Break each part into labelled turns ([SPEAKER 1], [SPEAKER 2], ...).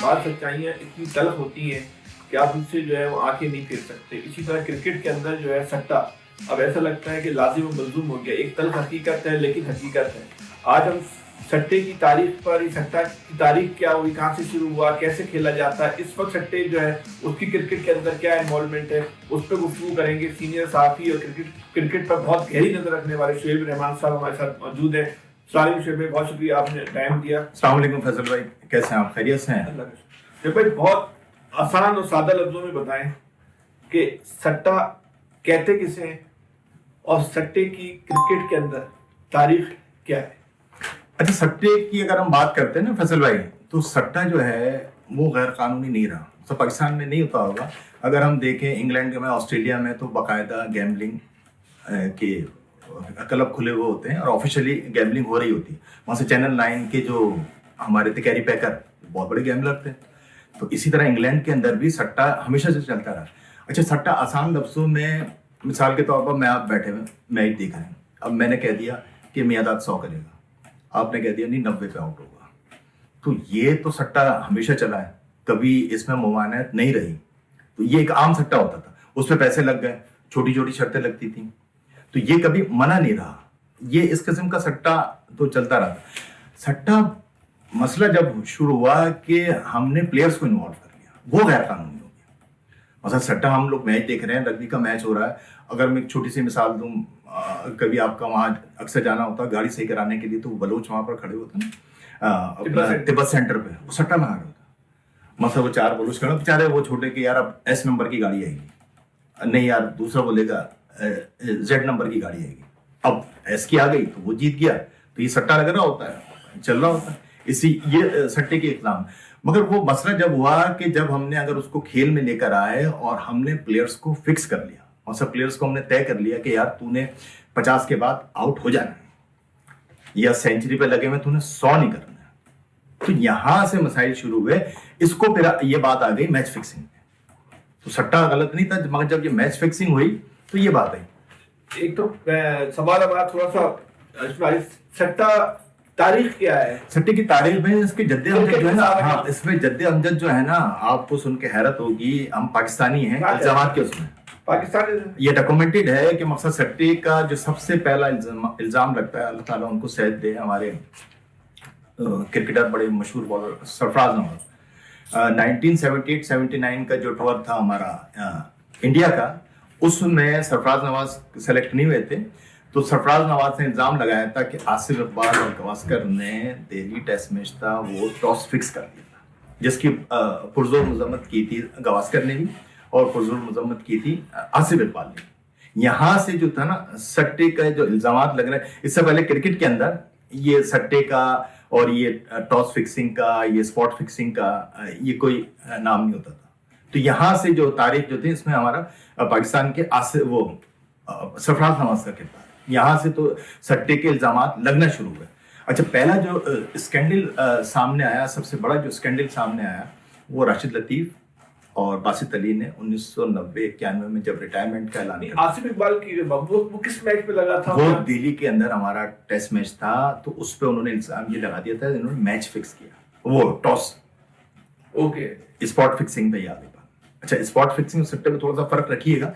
[SPEAKER 1] بعض سچائیاں اتنی تلخ ہوتی ہیں کہ آپ ان سے جو ہے وہ آنکھیں نہیں پھیر سکتے. اسی طرح کرکٹ کے اندر جو ہے سٹہ اب ایسا لگتا ہے کہ لازم و ملزوم ہو گیا. ایک تلخ حقیقت ہے لیکن حقیقت ہے. آج ہم سٹے کی تاریخ پر, سٹہ کی تاریخ کیا ہوئی, کہاں سے شروع ہوا, کیسے کھیلا جاتا ہے, اس وقت سٹے جو ہے اس کی کرکٹ کے اندر کیا انوالومنٹ ہے, اس پہ گفتگو کریں گے. سینئر صحافی اور کرکٹ پر بہت گہری نظر رکھنے والے شعیب الرحمان صاحب ہمارے ساتھ موجود ہیں. السلام علیکم شعیب بھائی, بہت شکریہ آپ نے ٹائم دیا.
[SPEAKER 2] السلام علیکم فیصل بھائی, کیسے ہیں آپ؟ خیریت سے ہیں؟
[SPEAKER 1] اللہ کا شکر. شعیب بھائی, بہت آسان اور سادہ لفظوں میں بتائیں کہ سٹہ کہتے کسے ہیں اور سٹے کی کرکٹ کے اندر تاریخ کیا ہے؟
[SPEAKER 2] اچھا, سٹے کی اگر ہم بات کرتے ہیں نا فیصل بھائی, تو سٹہ جو ہے وہ غیر قانونی نہیں رہا. تو پاکستان میں نہیں ہوتا ہوگا. اگر ہم دیکھیں انگلینڈ میں, آسٹریلیا میں تو باقاعدہ گیمبلنگ کے کلب کھلے ہوئے ہوتے ہیں اور آفیشلی گیمبلنگ ہو رہی ہوتی ہے. وہاں سے چینل 9 کے جو ہمارے تھے کیری پیکر, بہت بڑے گیمبلر تھے. تو اسی طرح انگلینڈ کے اندر بھی سٹہ ہمیشہ سے چلتا رہا. اچھا, سٹہ آسان لفظوں میں مثال کے طور پر میں آپ بیٹھے ہوئے میچ دیکھ رہے ہیں, اب میں نے کہہ دیا کہ میاداد 100 کرے گا, آپ نے کہہ دیا نہیں 90 پہ آؤٹ ہوگا. تو یہ تو سٹہ ہمیشہ چلا ہے, کبھی اس میں ممانعت نہیں رہی. تو یہ ایک عام سٹہ ہوتا تھا, اس پہ پیسے لگ گئے, چھوٹی چھوٹی شرطیں لگتی تھیں, تو یہ کبھی منع نہیں رہا. یہ اس قسم کا سٹہ تو چلتا رہا. سٹہ مسئلہ جب شروع ہوا کہ ہم نے پلیئرز کو انوالو کر لیا, وہ غیر قانونی ہو گیا. مثلا سٹہ ہم لوگ میچ دیکھ رہے ہیں, رگبی کا میچ ہو رہا ہے, اگر میں ایک چھوٹی سی مثال دوں, کبھی آپ کا وہاں اکثر جانا ہوتا ہے گاڑی صحیح کرانے کے لیے, تو بلوچ وہاں پر کھڑے ہوتے ہیں تبت سینٹر پہ, وہ سٹہ لگا رہا ہوتا. مثلا وہ 4 بلوچ کھڑے, بیچارے وہ چھوٹے کہ یار اب ایس نمبر کی گاڑی آئے گی, نہیں یار دوسرا بولے گا زیڈ نمبر کی گاڑی آئے گی. اب ایس کی آ گئی تو وہ جیت گیا. تو یہ سٹہ لگ رہا ہوتا ہے, چل رہا ہوتا ہے. اسی یہ سٹے کے اقدام. مگر وہ مسئلہ جب ہوا کہ جب ہم نے اگر اس کو کھیل میں لے کر آئے اور ہم نے پلیئرز کو فکس کر لیا, اور سب پلیئرز کو ہم نے طے کر لیا کہ یار تو نے 50 کے بعد آؤٹ ہو جانا ہے, یا سینچری پہ لگے میں تو نے 100 نہیں کرنا ہے. تو یہاں سے مسائل شروع ہوئے. اس کو پھر یہ بات آ گئی میچ فکسنگ میں. تو سٹہ غلط نہیں تھا, مگر جب یہ میچ فکسنگ ہوئی تو یہ بات آئی.
[SPEAKER 1] ایک تو سوال ہمارا تھوڑا سا, سٹہ تاریخ کیا ہے؟
[SPEAKER 2] سٹے کی تاریخ میں اس کے جد امجد جو ہے نا, ہاں اس میں جد امجد جو ہے نا, آپ کو سن کے حیرت ہوگی, ہم پاکستانی ہیں, الزامات کے اس میں
[SPEAKER 1] پاکستان
[SPEAKER 2] یہ ڈاکومنٹڈ ہے کہ مقصد سٹے کا جو سب سے پہلا الزام لگتا ہے, اللہ تعالیٰ ان کو صحت دے, ہمارے کرکٹر بڑے مشہور بالر سرفراز نواز, 1978-79 کا جو ٹور تھا ہمارا انڈیا کا, اس میں سرفراز نواز سلیکٹ نہیں ہوئے تھے. تو سرفراز نواز نے الزام لگایا تھا کہ آصف اقبال اور گواسکر نے دہلی ٹیسٹ میچ تھا وہ ٹاس فکس کر دیا تھا, جس کی پرزور مذمت کی تھی گواسکر نے بھی, اور پرزور مذمت کی تھی آصف اقبال نے. یہاں سے جو تھا نا سٹے کا جو الزامات لگ رہے ہیں, اس سے پہلے کرکٹ کے اندر یہ سٹے کا اور یہ ٹاس فکسنگ کا, یہ اسپاٹ فکسنگ کا یہ کوئی نام نہیں ہوتا تھا. تو یہاں سے جو تاریخ جو تھی, اس میں ہمارا پاکستان کے وہ سرفراز نواز کا کردار, یہاں سے تو سٹے کے الزامات لگنا شروع ہوئے. اچھا, پہلا جو اسکینڈل سامنے آیا, سب سے بڑا جو اسکینڈل سامنے آیا, وہ راشد لطیف اور باسط علی نے 1990-91 میں جب ریٹائرمنٹ کا اعلان کیا.
[SPEAKER 1] آصف اقبال کی وہ کس میچ پہ لگا تھا؟
[SPEAKER 2] وہ دہلی کے اندر ہمارا ٹیسٹ میچ تھا, تو اس پہ انہوں نے الزام یہ لگا دیا تھا, انہوں نے میچ فکس کیا, وہ ٹاس.
[SPEAKER 1] اوکے,
[SPEAKER 2] اسپاٹ فکسنگ پہ یاد ہے. اچھا, اسپاٹ فکسنگ سٹے میں تھوڑا سا فرق رکھیے گا.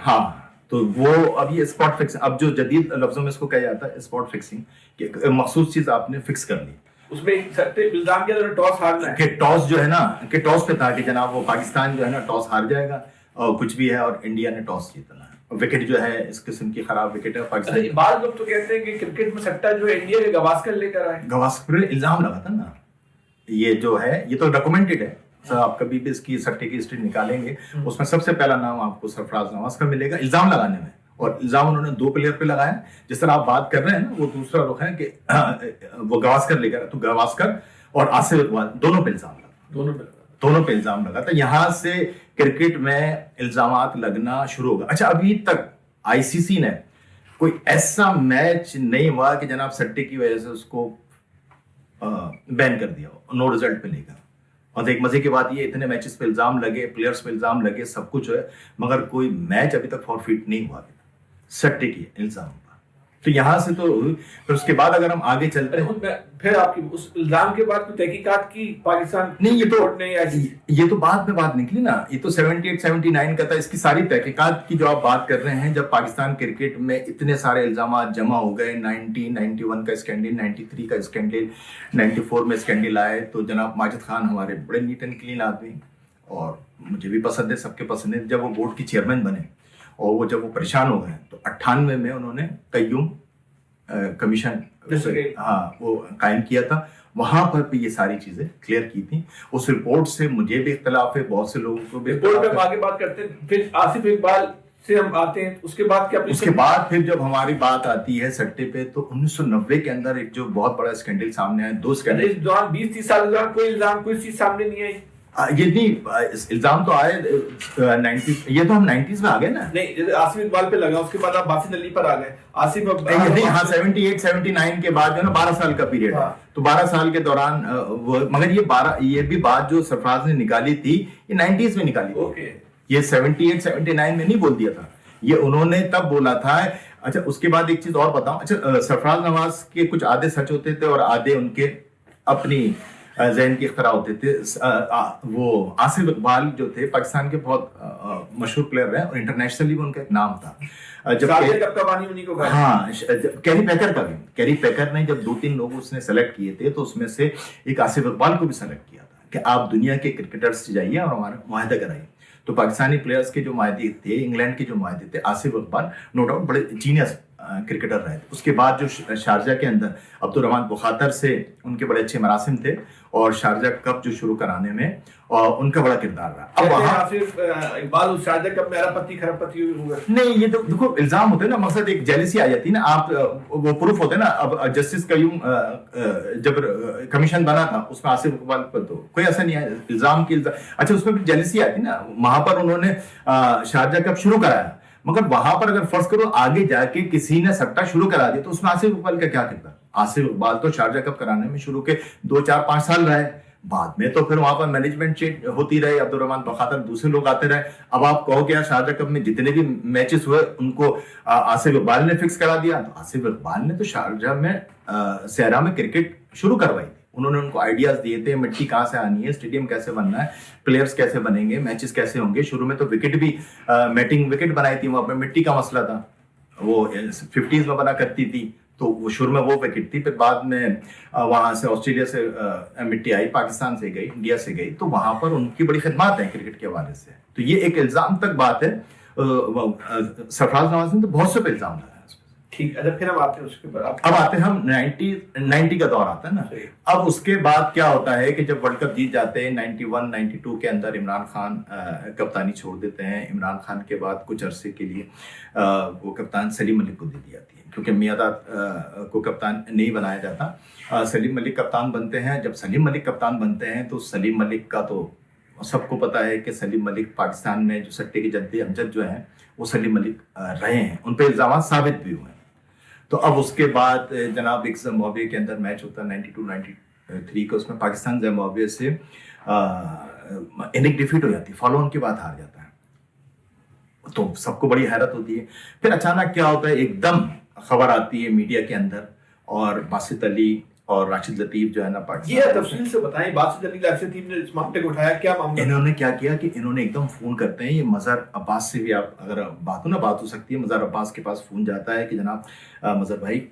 [SPEAKER 2] ہاں, تو وہ اب یہ اسپاٹ فکسنگ, اب جو جدید لفظوں میں اس کو کہا جاتا ہے اسپاٹ فکسنگ, کہ مخصوص چیز آپ نے فکس کر لی.
[SPEAKER 1] اس میں الزام کیا ٹاس ہارنا ہے,
[SPEAKER 2] کہ ٹاس جو ہے نا, کہ ٹاس پہ تھا کہ جناب وہ پاکستان جو ہے نا ٹاس ہار جائے گا اور کچھ بھی ہے, اور انڈیا نے ٹاس جیتنا ہے. وکٹ جو ہے اس قسم کی خراب وکٹ ہے پاکستان.
[SPEAKER 1] بعض لوگ تو کہتے ہیں کہ کرکٹ میں سٹہ جو ہے انڈیا کے گواسکر لے کر آئے.
[SPEAKER 2] گواسکر الزام لگا تھا نا, یہ جو ہے یہ تو ڈاکومنٹڈ ہے. آپ کبھی بھی اس کی سٹے کی ہسٹری نکالیں گے, اس میں سب سے پہلا نام آپ کو سرفراز نواز کا ملے گا الزام لگانے میں. اور الزام انہوں نے 2 پلیئر پہ لگایا, جس طرح آپ بات کر رہے ہیں نا, وہ دوسرا رخ ہے کہ وہ گواسکر لے کر, تو گواسکر اور آصف اقبال دونوں پہ الزام لگا تھا. یہاں سے کرکٹ میں الزامات لگنا شروع ہوگا. اچھا, ابھی تک آئی سی سی نے کوئی ایسا میچ نہیں ہوا کہ جناب سٹے کی وجہ سے اس کو بین کر دیا ہو, نو ریزلٹ پہ لے کر. اور ایک مزے کی بات یہ, اتنے میچز پہ الزام لگے, پلیئرز پہ الزام لگے, سب کچھ ہے, مگر کوئی میچ ابھی تک فارفیٹ نہیں ہوا سٹے کی الزام پر. تو یہاں سے تو پھر اس کے بعد اگر ہم آگے چلتے ہیں
[SPEAKER 1] پھر آپ کی اس الزام کے بعد کوئی تحقیقات کی پاکستان
[SPEAKER 2] نہیں،
[SPEAKER 1] یہ
[SPEAKER 2] تو بعد میں بات نکلی نا، یہ تو 78-79 کا تھا. اس کی ساری تحقیقات کی جو آپ بات کر رہے ہیں، جب پاکستان کرکٹ میں اتنے سارے الزامات جمع ہو گئے، 91 کا اسکینڈل، 93 کا اسکینڈل، 94 میں اسکینڈل آئے، تو جناب ماجد خان ہمارے بڑے نیٹ اینڈ کلین آدمی اور مجھے بھی پسند ہے، سب کے پسند ہے. جب وہ بورڈ کی چیئرمین بنے اور وہ جب وہ پریشان ہو گئے تو 98 میں انہوں نے قیوم کمیشن وہ قائم کیا تھا. وہاں پر بھی یہ ساری چیزیں کلیئر کی تھیں. اس رپورٹ سے مجھے بھی اختلاف ہے، بہت سے لوگوں کو بھی
[SPEAKER 1] رپورٹ پہ ہم آگے بات کرتے ہیں. پھر آصف اقبال سے ہم آتے ہیں، اس کے بعد کیا؟
[SPEAKER 2] اس کے بعد پھر جب ہماری بات آتی ہے سٹے پہ، تو 1990 کے اندر ایک جو بہت بڑا اسکینڈل سامنے آیا، 2 اسکینڈل
[SPEAKER 1] اس دوران 20-30 سال کے دوران کوئی الزام، کوئی چیز سامنے نہیں آئی.
[SPEAKER 2] یہ نہیں الزام تو آئے 90، یہ تو ہم 90s میں آ گئے نا.
[SPEAKER 1] نہیں، جیسے آصف اقبال پہ لگا، اس کے بعد آپ باسط علی پر آ گئے. آصف
[SPEAKER 2] نہیں، ہاں 78-79 کے بعد جو ہے نا 12 سال کا پیریڈ ہے. تو 12 سال کے دوران مگر یہ بھی بات جو سرفراز نے نکالی تھی، یہ 90s میں نکالی تھی. یہ 78-79 میں نہیں بول دیا تھا، یہ انہوں نے تب بولا تھا. اچھا، اس کے بعد ایک چیز اور بتاؤں. اچھا، سرفراز نواز کے کچھ آدھے سچ ہوتے تھے اور آدھے ان کے اپنی ذہن کے اختراع ہوتے تھے. وہ آصف اقبال جو تھے پاکستان کے بہت مشہور پلیئر رہے اور انٹرنیشنلی بھی ان کا ایک نام تھا. جب ہاں کیری پیکر کا بھی، کیری پیکر نے جب 2-3 لوگ اس نے سلیکٹ کیے تھے، تو اس میں سے ایک آصف اقبال کو بھی سلیکٹ کیا تھا کہ آپ دنیا کے کرکٹرز سے جائیے اور ہمارا معاہدہ کرائیے. تو پاکستانی پلیئرز کے جو معاہدے تھے، انگلینڈ کے جو معاہدے تھے، آصف اقبال نو ڈاؤٹ بڑے جینیس کرکٹر رہے. اس کے بعد جو شارجہ کے اندر عبدالرحمان بخاطر سے ان کے بڑے اچھے مراسم تھے، اور شارجہ کپ جو شروع کرانے میں ان کا بڑا کردار رہا. اب وہاں
[SPEAKER 1] اقبال شارجہ کپ میں پتی خراب پتی ہوئے
[SPEAKER 2] نہیں، یہ تو دیکھو الزام ہوتے ہیں نا، مقصد ایک جیلسی آ جاتی ہے نا. آپ وہ پروف ہوتے ہیں نا. اب جسٹس قیوم جب کمیشن بنا تھا، اس میں آصف اقبال پر تو کوئی ایسا نہیں ہے الزام کی. اچھا، اس میں بھی جیلسی آتی نا. وہاں پر انہوں نے شارجہ کپ شروع کرایا، مگر وہاں پر اگر فرض کرو آگے جا کے کسی نے سٹا شروع کرا دیا، تو اس میں آصف اقبال کا کیا کردار؟ آصف اقبال تو شارجہ کپ کرانے میں شروع کے 2-4-5 سال رہے. بعد میں تو پھر وہاں پر مینجمنٹ چینج ہوتی رہی، عبدالرحمان بخاطر دوسرے لوگ آتے رہے. اب آپ کہو کہ شارجہ کپ میں جتنے بھی میچز ہوئے ان کو آصف اقبال نے فکس کرا دیا. تو آصف اقبال نے تو شارجہ میں صحرا میں کرکٹ شروع کروائی تھی. انہوں نے ان کو آئیڈیاز دیے تھے، مٹی کہاں سے آنی ہے، اسٹیڈیم کیسے بننا ہے، پلیئرز کیسے بنیں گے، میچز کیسے ہوں گے. شروع میں تو وکٹ بھی میٹنگ وکٹ بنائی تھی، وہاں پہ مٹی کا مسئلہ تھا، وہ 50s میں بنا کرتی تھی. تو وہ شروع میں وہ وکٹ تھی. پھر بعد میں وہاں سے آسٹریلیا سے مٹی آئی، پاکستان سے گئی، انڈیا سے گئی. تو وہاں پر ان کی بڑی خدمات ہیں کرکٹ کے حوالے سے. تو یہ ایک الزام تک بات ہے. سرفراز نواز نے تو بہت سے پہ الزام لگایا.
[SPEAKER 1] ٹھیک ہے، پھر ہم آتے ہیں اس کے بعد
[SPEAKER 2] اب آتے ہیں ہم 90 کا دور آتا ہے نا. اب اس کے بعد کیا ہوتا ہے کہ جب ورلڈ کپ جیت جاتے ہیں 91-92 کے اندر، عمران خان کپتانی چھوڑ دیتے ہیں. عمران خان کے بعد کچھ عرصے کے لیے وہ کپتان سلیم ملک کو دے دی جاتی ہے، کیونکہ میاداد کو کپتان نہیں بنایا جاتا. سلیم ملک کپتان بنتے ہیں. جب سلیم ملک کپتان بنتے ہیں تو سلیم ملک کا تو سب کو پتا ہے کہ سلیم ملک پاکستان میں جو سٹے کے جد امجد جو ہیں وہ سلیم ملک رہے ہیں. ان پہ الزامات ثابت بھی ہوئے ہیں. تو اب اس کے بعد جناب ایک زمبابوے کے اندر میچ ہوتا ہے 92-93 کا. اس میں پاکستان زمبابوے سے انک ڈیفیٹ ہو جاتی ہے، فالو آن کے بعد ہار جاتا ہے. تو سب کو بڑی حیرت ہوتی ہے. پھر اچانک کیا ہوتا ہے، ایک دم خبر آتی ہے میڈیا کے اندر، اور باسط علی اور راشد لطیف جو ہے نا پاکستان.
[SPEAKER 1] یہ تفصیل سے بتائیں، باسط علی راشد لطیف نے اس معاملے کو اٹھایا، کیا معاملہ؟
[SPEAKER 2] انہوں نے کیا کیا کہ انہوں نے ایک دم فون کرتے ہیں. یہ مظہر عباس سے بھی آپ اگر بات ہو سکتی ہے. مظہر عباس کے پاس فون جاتا ہے کہ جناب مظہر بھائی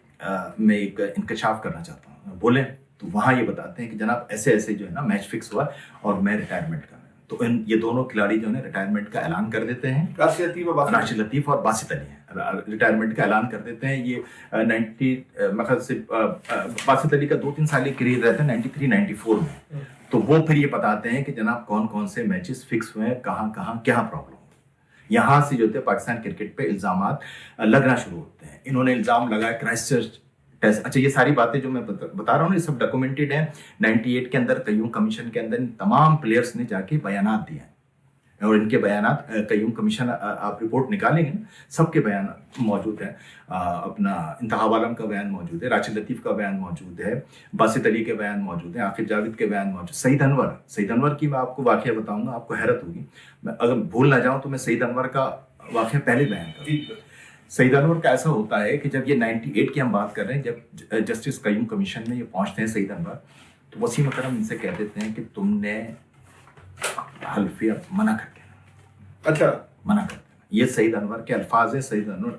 [SPEAKER 2] میں ایک انکشاف کرنا چاہتا ہوں، بولیں. تو وہاں یہ بتاتے ہیں کہ جناب ایسے ایسے جو ہے نا میچ فکس ہوا اور میں ریٹائرمنٹ کر رہا ہوں. تو یہ دونوں کھلاڑی جو ہے ریٹائرمنٹ کا اعلان کر دیتے ہیں. راشد لطیف اور باسط علی ریٹائرمنٹ کا اعلان کر دیتے ہیں. یہ 90 سے باسط علی کا 2-3 سال کیریئر رہتا ہے 93-94 میں. تو وہ پھر یہ بتاتے ہیں کہ جناب کون کون سے میچز فکس ہوئے ہیں، کہاں کہاں کیا پرابلم. یہاں سے جو تھے پاکستان کرکٹ پہ الزامات لگنا شروع ہوتے ہیں. انہوں نے الزام لگایا کرائسٹ چرچ ٹیسٹ. اچھا، یہ ساری باتیں جو میں بتا رہا ہوں یہ سب ڈاکومنٹڈ ہیں. 98 کے اندر قیوم کمیشن کے اندر تمام پلیئرز نے جا کے بیانات دیے ہیں، اور ان کے بیانات قیوم کمیشن آپ رپورٹ نکالیں گے، سب کے بیانات موجود ہیں. اپنا انتخاب عالم کا بیان موجود ہے، راشد لطیف کا بیان موجود ہے، باسط علی کے بیان موجود ہیں، عاقب جاوید کے بیان موجود. سعید انور کی میں آپ کو واقعہ بتاؤں گا، آپ کو حیرت ہوگی. میں اگر بھول نہ جاؤں تو میں سعید انور کا واقعہ پہلے بیان کروں. سعید انور کا ایسا ہوتا ہے کہ جب یہ 98 کی ہم بات کر رہے ہیں، جب جسٹس قیوم کمیشن میں یہ پہنچتے ہیں سعید انور، تو وسیم اکرم ان سے کہہ دیتے ہیں کہ تم نے حلفیہ منع کر کے
[SPEAKER 1] اچھا
[SPEAKER 2] منع کر دینا. یہ سعید انور کے الفاظ ہیں. سعید انور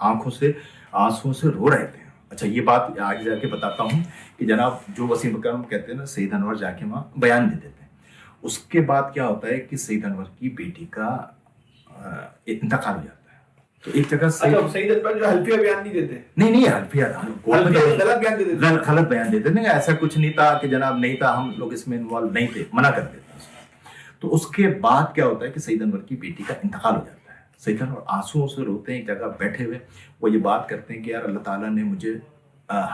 [SPEAKER 2] آنکھوں سے آنسوؤں سے رو رہے تھے. اچھا یہ بات آگے جا کے بتاتا ہوں کہ جناب جو وسیم اکرم کہتے ہیں نا، سعید انور جا کے وہاں بیان دے دیتے ہیں. اس کے بعد کیا ہوتا ہے کہ سعید انور کی بیٹی کا انتقال ہو جاتا ہے. تو ایک جگہ
[SPEAKER 1] سعید انور جو حلفیہ بیان نہیں دیتے،
[SPEAKER 2] نہیں حلفیہ
[SPEAKER 1] غلط بیان دے دیتے،
[SPEAKER 2] غلط بیان دیتے نہیں، ایسا کچھ نہیں تھا کہ جناب نہیں تھا، ہم لوگ اس میں انوالو نہیں تھے، منع کر دیتے. تو اس کے بعد کیا ہوتا ہے کہ سعید انور کی بیٹی کا انتقال ہو جاتا ہے. سعید انور آنسوؤں سے روتے ہیں، ایک جگہ بیٹھے ہوئے وہ یہ بات کرتے ہیں کہ یار اللہ تعالیٰ نے مجھے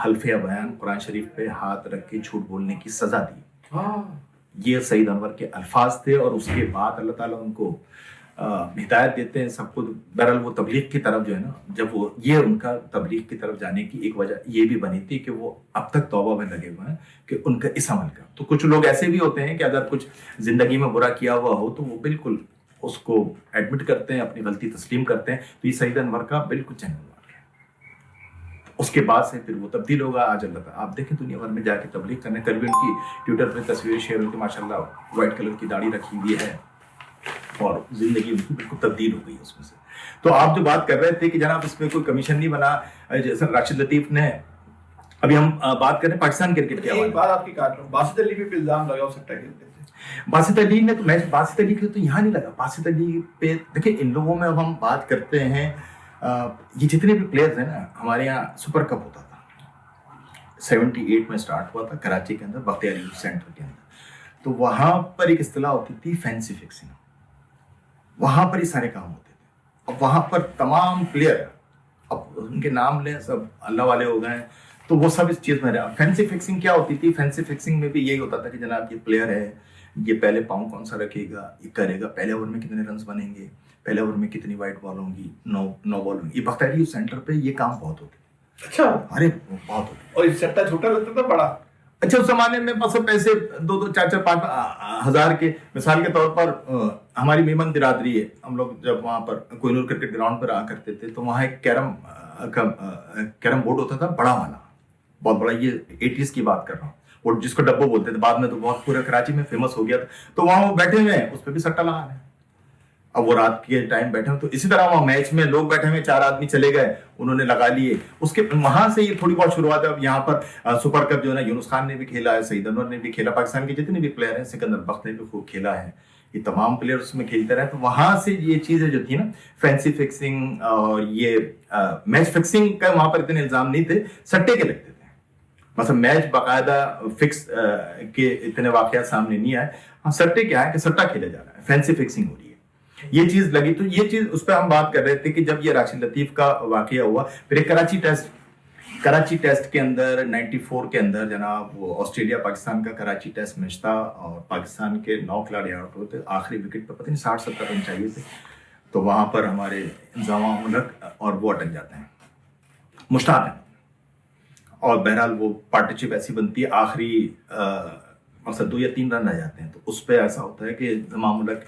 [SPEAKER 2] حلفیہ بیان قرآن شریف پہ ہاتھ رکھ کے جھوٹ بولنے کی سزا دی. یہ سعید انور کے الفاظ تھے. اور اس کے بعد اللہ تعالیٰ ان کو ہدایت دیتے ہیں سب کو. بہرحال وہ تبلیغ کی طرف جو ہے نا، جب وہ یہ ان کا تبلیغ کی طرف جانے کی ایک وجہ یہ بھی بنی تھی کہ وہ اب تک توبہ میں لگے ہوئے ہیں کہ ان کا اس عمل کا. تو کچھ لوگ ایسے بھی ہوتے ہیں کہ اگر کچھ زندگی میں برا کیا ہوا ہو تو وہ بالکل اس کو ایڈمٹ کرتے ہیں، اپنی غلطی تسلیم کرتے ہیں. تو یہ سعید انور کا بالکل چین ہوا. اس کے بعد سے پھر وہ تبدیل ہوگا. آج اللہ تعالیٰ آپ دیکھیں دنیا بھر میں جا کے تبلیغ کرنے. کل بھی ان کی ٹویٹر پہ تصویریں شیئر ہوئی کہ ماشاء اللہ وائٹ کلر کی داڑھی رکھی ہوئی ہے اور زندگی ان کی بالکل تبدیل ہو گئی ہے اس میں سے. تو آپ جو بات کر رہے تھے کہ جناب اس میں کوئی کمیشن نہیں بنا، جیسے راشد لطیف نے، ابھی ہم بات کر رہے ہیں پاکستان کرکٹ کے حوالے.
[SPEAKER 1] ایک بات آپ کی کاٹ رہا ہوں، باسط علی پہ الزام لگا ہو سکتا ہے کہ
[SPEAKER 2] باسط علی نے تو میچ، باسط علی کے تو یہاں نہیں لگا. باسط علی پہ دیکھیں ان لوگوں میں اب ہم بات کرتے ہیں، یہ جتنے بھی پلیئرز ہیں نا، ہمارے یہاں سپر کپ ہوتا تھا 78 میں سٹارٹ ہوا تھا کراچی کے اندر بختیار یوتھ سینٹر کے اندر. تو وہاں پر ایک اصطلاح ہوتی تھی فینسی فکسنگ. وہاں پر ہی سارے کام ہوتے تھے. اب وہاں پر تمام پلیئر، اب ان کے نام لیں، سب اللہ والے ہو گئے ہیں، تو وہ سب اس چیز میں رہا. فینسی فکسنگ کیا ہوتی تھی؟ فینسی فکسنگ میں بھی یہی ہوتا تھا کہ جناب یہ پلیئر ہے، یہ پہلے پاؤں کون سا رکھے گا، یہ کرے گا، پہلے اوور میں کتنے رنز بنیں گے، پہلے اوور میں کتنی وائٹ بال ہوں گی، نو بال ہوں گی. یہ بختیاری سینٹر پہ یہ کام بہت ہوتے.
[SPEAKER 1] اچھا،
[SPEAKER 2] ارے بہت ہوتے.
[SPEAKER 1] اور یہ سٹا چھوٹا لگتا تھا بڑا.
[SPEAKER 2] اچھا اس زمانے میں بس پیسے 2 4 5 ہزار کے، مثال کے طور پر ہماری میمن برادری ہے، ہم لوگ جب وہاں پر کوہ نور کرکٹ گراؤنڈ پر آ کرتے تھے تو وہاں ایک کیرم بورڈ ہوتا تھا بڑا والا، بہت بڑا. یہ 80s کی بات کر رہا ہوں. وہ جس کو ڈبو بولتے تھے، بعد میں تو بہت پورا کراچی میں فیمس ہو گیا تھا. تو وہاں وہ بیٹھے ہوئے ہیں، اس پہ بھی سٹا لگا رہے ہیں. اب وہ رات کے ٹائم بیٹھے ہوئے، تو اسی طرح وہاں میچ میں لوگ بیٹھے ہوئے، 4 آدمی چلے گئے، انہوں نے لگا لیے. اس کے وہاں سے یہ تھوڑی بہت شروعات ہے. اب یہاں پر سپر کپ جو ہے نا، یونس خان نے بھی کھیلا ہے، سعید انور نے بھی کھیلا، پاکستان کے جتنے بھی پلیئر ہیں، سکندر بخت نے بھی خوب کھیلا ہے، یہ تمام پلیئر اس میں کھیلتے رہے. تو وہاں سے یہ چیزیں جو تھی نا، فینسی فکسنگ اور یہ میچ فکسنگ کا وہاں پر اتنے الزام نہیں تھے، سٹے کے لگتے تھے. مثلا میچ باقاعدہ فکس کے اتنے واقعات سامنے نہیں آئے. ہاں سٹے کیا ہے کہ سٹا کھیلا جا رہا ہے، فینسی فکسنگ ہو رہی ہے، یہ چیز لگی. تو یہ چیز اس پہ ہم بات کر رہے تھے کہ جب یہ راشد لطیف کا واقعہ ہوا، پھر ایک کراچی ٹیسٹ کے اندر 94 کے اندر جناب وہ آسٹریلیا پاکستان کا کراچی ٹیسٹ میچ تھا اور پاکستان کے 9 کھلاڑی آؤٹ ہوتے، آخری وکٹ پہ پتہ نہیں 60-70 رن چاہیے تھے. تو وہاں پر ہمارے انضمام ملک اور وہ اٹک جاتے ہیں، مشتاق ہیں. اور بہرحال وہ پارٹنرشپ ایسی بنتی ہے، آخری مقصد 2 یا 3 رن رہ جاتے ہیں. تو اس پہ ایسا ہوتا ہے کہ انضمام ملک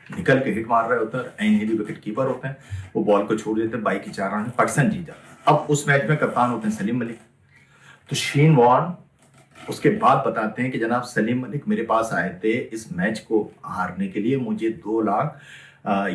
[SPEAKER 2] نکل کے ہٹ مار رہے ہوتے ہیں، عین ہی وکٹ کیپر ہوتے ہیں، وہ بال کو چھوڑ دیتے ہیں، 22 کے 4 رن میں پاکستان جیت جاتا ہے. اب اس میچ میں کپتان ہوتے ہیں سلیم ملک. تو شین وارن اس کے بعد بتاتے ہیں کہ جناب سلیم ملک میرے پاس آئے تھے اس میچ کو ہارنے کے لیے، مجھے $2 لاکھ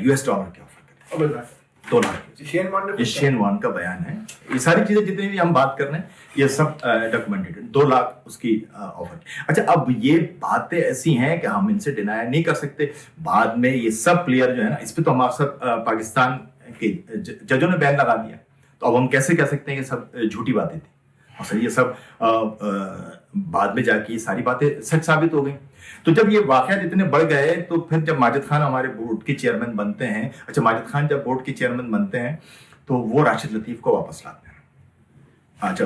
[SPEAKER 2] US کے آفر کرے. 2 لاکھ یہ شین وارن کا بیان ہے. یہ ساری چیزیں جتنی بھی ہم بات کر رہے ہیں یہ سب ڈاکومنٹڈ. 2 لاکھ اس کی آفر. اچھا اب یہ باتیں ایسی ہیں کہ ہم ان سے ڈینائی نہیں کر سکتے. بعد میں یہ سب پلیئر جو ہے نا، اس پہ تو ہم اکثر پاکستان کے ججوں نے بین لگا دیا. تو اب ہم کیسے کہہ سکتے ہیں کہ سب جھوٹی باتیں تھیں؟ اصل یہ سب بعد میں جا کے یہ ساری باتیں سچ ثابت ہو گئیں. تو جب یہ واقعات اتنے بڑھ گئے تو پھر جب ماجد خان ہمارے بورڈ کے چیئرمین بنتے ہیں، اچھا ماجد خان جب بورڈ کے چیئرمین بنتے ہیں تو وہ راشد لطیف کو واپس لاتے ہیں. اچھا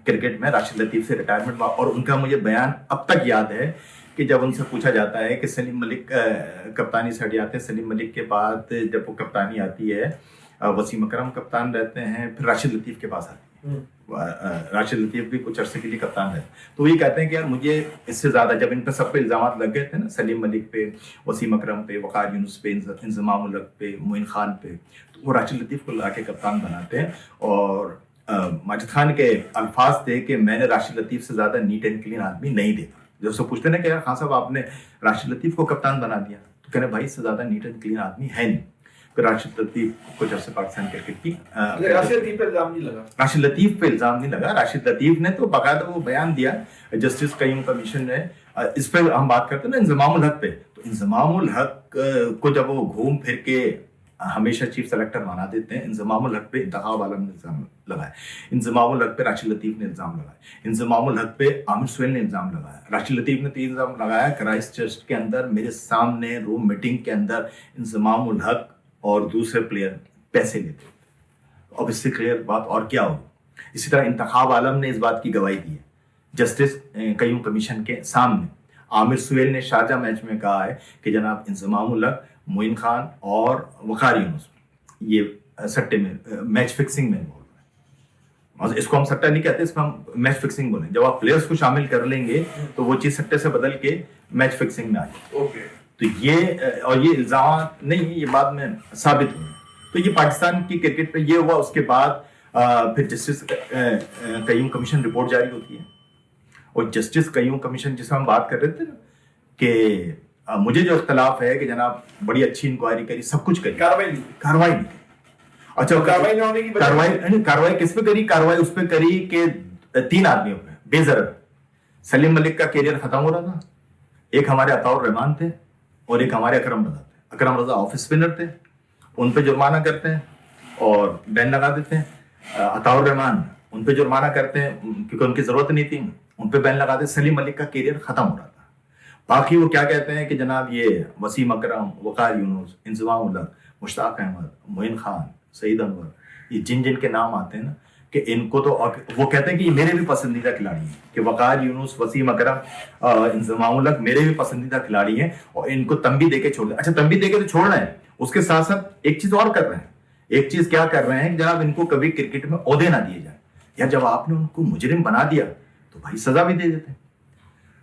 [SPEAKER 2] کرکٹ میں راشد لطیف سے ریٹائرمنٹ، اور ان کا مجھے بیان اب تک یاد ہے کہ جب ان سے پوچھا جاتا ہے کہ سلیم ملک کپتانی سے ہٹ جاتے ہیں، سلیم ملک کے بعد جب وہ کپتانی آتی ہے، وسیم اکرم کپتان رہتے ہیں، پھر راشد لطیف کے پاس آتی ہے. راشد لطیف بھی کچھ عرصے کے لیے کپتان رہے. تو یہ کہتے ہیں کہ یار مجھے اس سے زیادہ, جب ان پہ سب پہ الزامات لگ گئے تھے نا, سلیم ملک پہ, وسیم اکرم پہ, وقار یونس پہ, انضمام الحق پہ, معین خان پہ, تو وہ راشد لطیف کو لا کے کپتان بناتے ہیں. اور ماجد خان کے الفاظ تھے کہ میں نے راشد لطیف سے زیادہ نیٹ اینڈ کلین آدمی نہیں دیکھا. جب سے پوچھتے نا کہ یار خان صاحب آپ نے راشد لطیف کو کپتان بنا دیا, تو کہنے بھائی اس سے زیادہ نیٹ اینڈ کلین آدمی ہے نہیں. راشد لطیف کچھ عرصے پاکستان کرکٹ کی,
[SPEAKER 1] راشد لطیف پہ الزام نہیں لگا,
[SPEAKER 2] راشد لطیف پہ الزام نہیں لگا. راشد لطیف نے تو باقاعدہ وہ بیان دیا جسٹس قیوم کمیشن نے. اس پہ ہم بات کرتے ہیں نا انضمام الحق پہ, تو انضمام الحق کو جب وہ گھوم پھر کے ہمیشہ چیف سلیکٹر بنا دیتے ہیں, انضمام الحق پہ انتخاب عالم نے الزام لگایا, انضمام الحق پہ راشد لطیف نے الزام لگایا, انضمام الحق پہ عامر سہیل نے الزام لگایا. راشد لطیف نے تو الزام لگایا کرائسٹ چرچ کے اندر میرے سامنے روم میٹنگ کے اندر انضمام الحق اور دوسرے پلیئر پیسے لیتے. اب اس سے کلیئر بات اور کیا ہوگی. اسی طرح انتخاب عالم نے اس بات کی گواہی دی ہے جسٹس قیوم کمیشن کے سامنے. عامر سہیل نے شارجہ میچ میں کہا ہے کہ جناب انضمام الحق, معین خان اور وقار یونس یہ سٹے میں میچ فکسنگ میں انوالو ہے. اس کو ہم سٹہ نہیں کہتے, اس میں ہم میچ فکسنگ بولیں. جب آپ پلیئرس کو شامل کر لیں گے تو وہ چیز سٹے سے بدل کے میچ فکسنگ میں آ جائے.
[SPEAKER 1] اوکے,
[SPEAKER 2] تو یہ اور یہ الزامات نہیں, یہ بعد میں ثابت ہوئے. تو یہ پاکستان کی کرکٹ پہ یہ ہوا. اس کے بعد پھر جسٹس قیوم کمیشن رپورٹ جاری ہوتی ہے, اور جسٹس قیوم کمیشن جس میں ہم بات کر رہے تھے نا کہ مجھے جو اختلاف ہے کہ جناب بڑی اچھی انکوائری کری, سب کچھ کری, کاروائی نہیں. اچھا کاروائی کس پہ کری؟ کاروائی اس پہ کری کہ 3 آدمیوں پہ بے ضرر. سلیم ملک کا کیریئر ختم ہو رہا تھا, ایک ہمارے عطاء الرحمان تھے اور ایک ہمارے اکرم رضا تھے. اکرم رضا آف اسپنر تھے, ان پہ جرمانہ کرتے ہیں اور بین لگا دیتے ہیں. عطاء الرحمان ان پہ جرمانہ کرتے ہیں کیونکہ ان کی ضرورت نہیں تھی, ان پہ بین لگا دیتے. سلیم ملک کا کیریئر ختم ہو رہا تھا. باقی وہ کیا کہتے ہیں کہ جناب یہ وسیم اکرم, وقار یونس, انضمام الحق, مشتاق احمد, معین خان, سعید انور, یہ جن جن کے نام آتے ہیں نا کہ ان کو تو, وہ کہتے ہیں کہ یہ میرے بھی پسندیدہ کھلاڑی ہیں, کہ وقار یونس, وسیم اکرم, انضمام الحق میرے بھی پسندیدہ کھلاڑی ہیں, اور ان کو تنبیہ دے کے چھوڑ دیں. اچھا تنبیہ دے کے تو چھوڑ رہے ہیں, اس کے ساتھ ساتھ ایک چیز اور کر رہے ہیں. ایک چیز کیا کر رہے ہیں کہ جناب ان کو کبھی کرکٹ میں عہدے نہ دیے جائیں, یا جب آپ نے ان کو مجرم بنا دیا تو بھائی سزا بھی دے دیتے ہیں.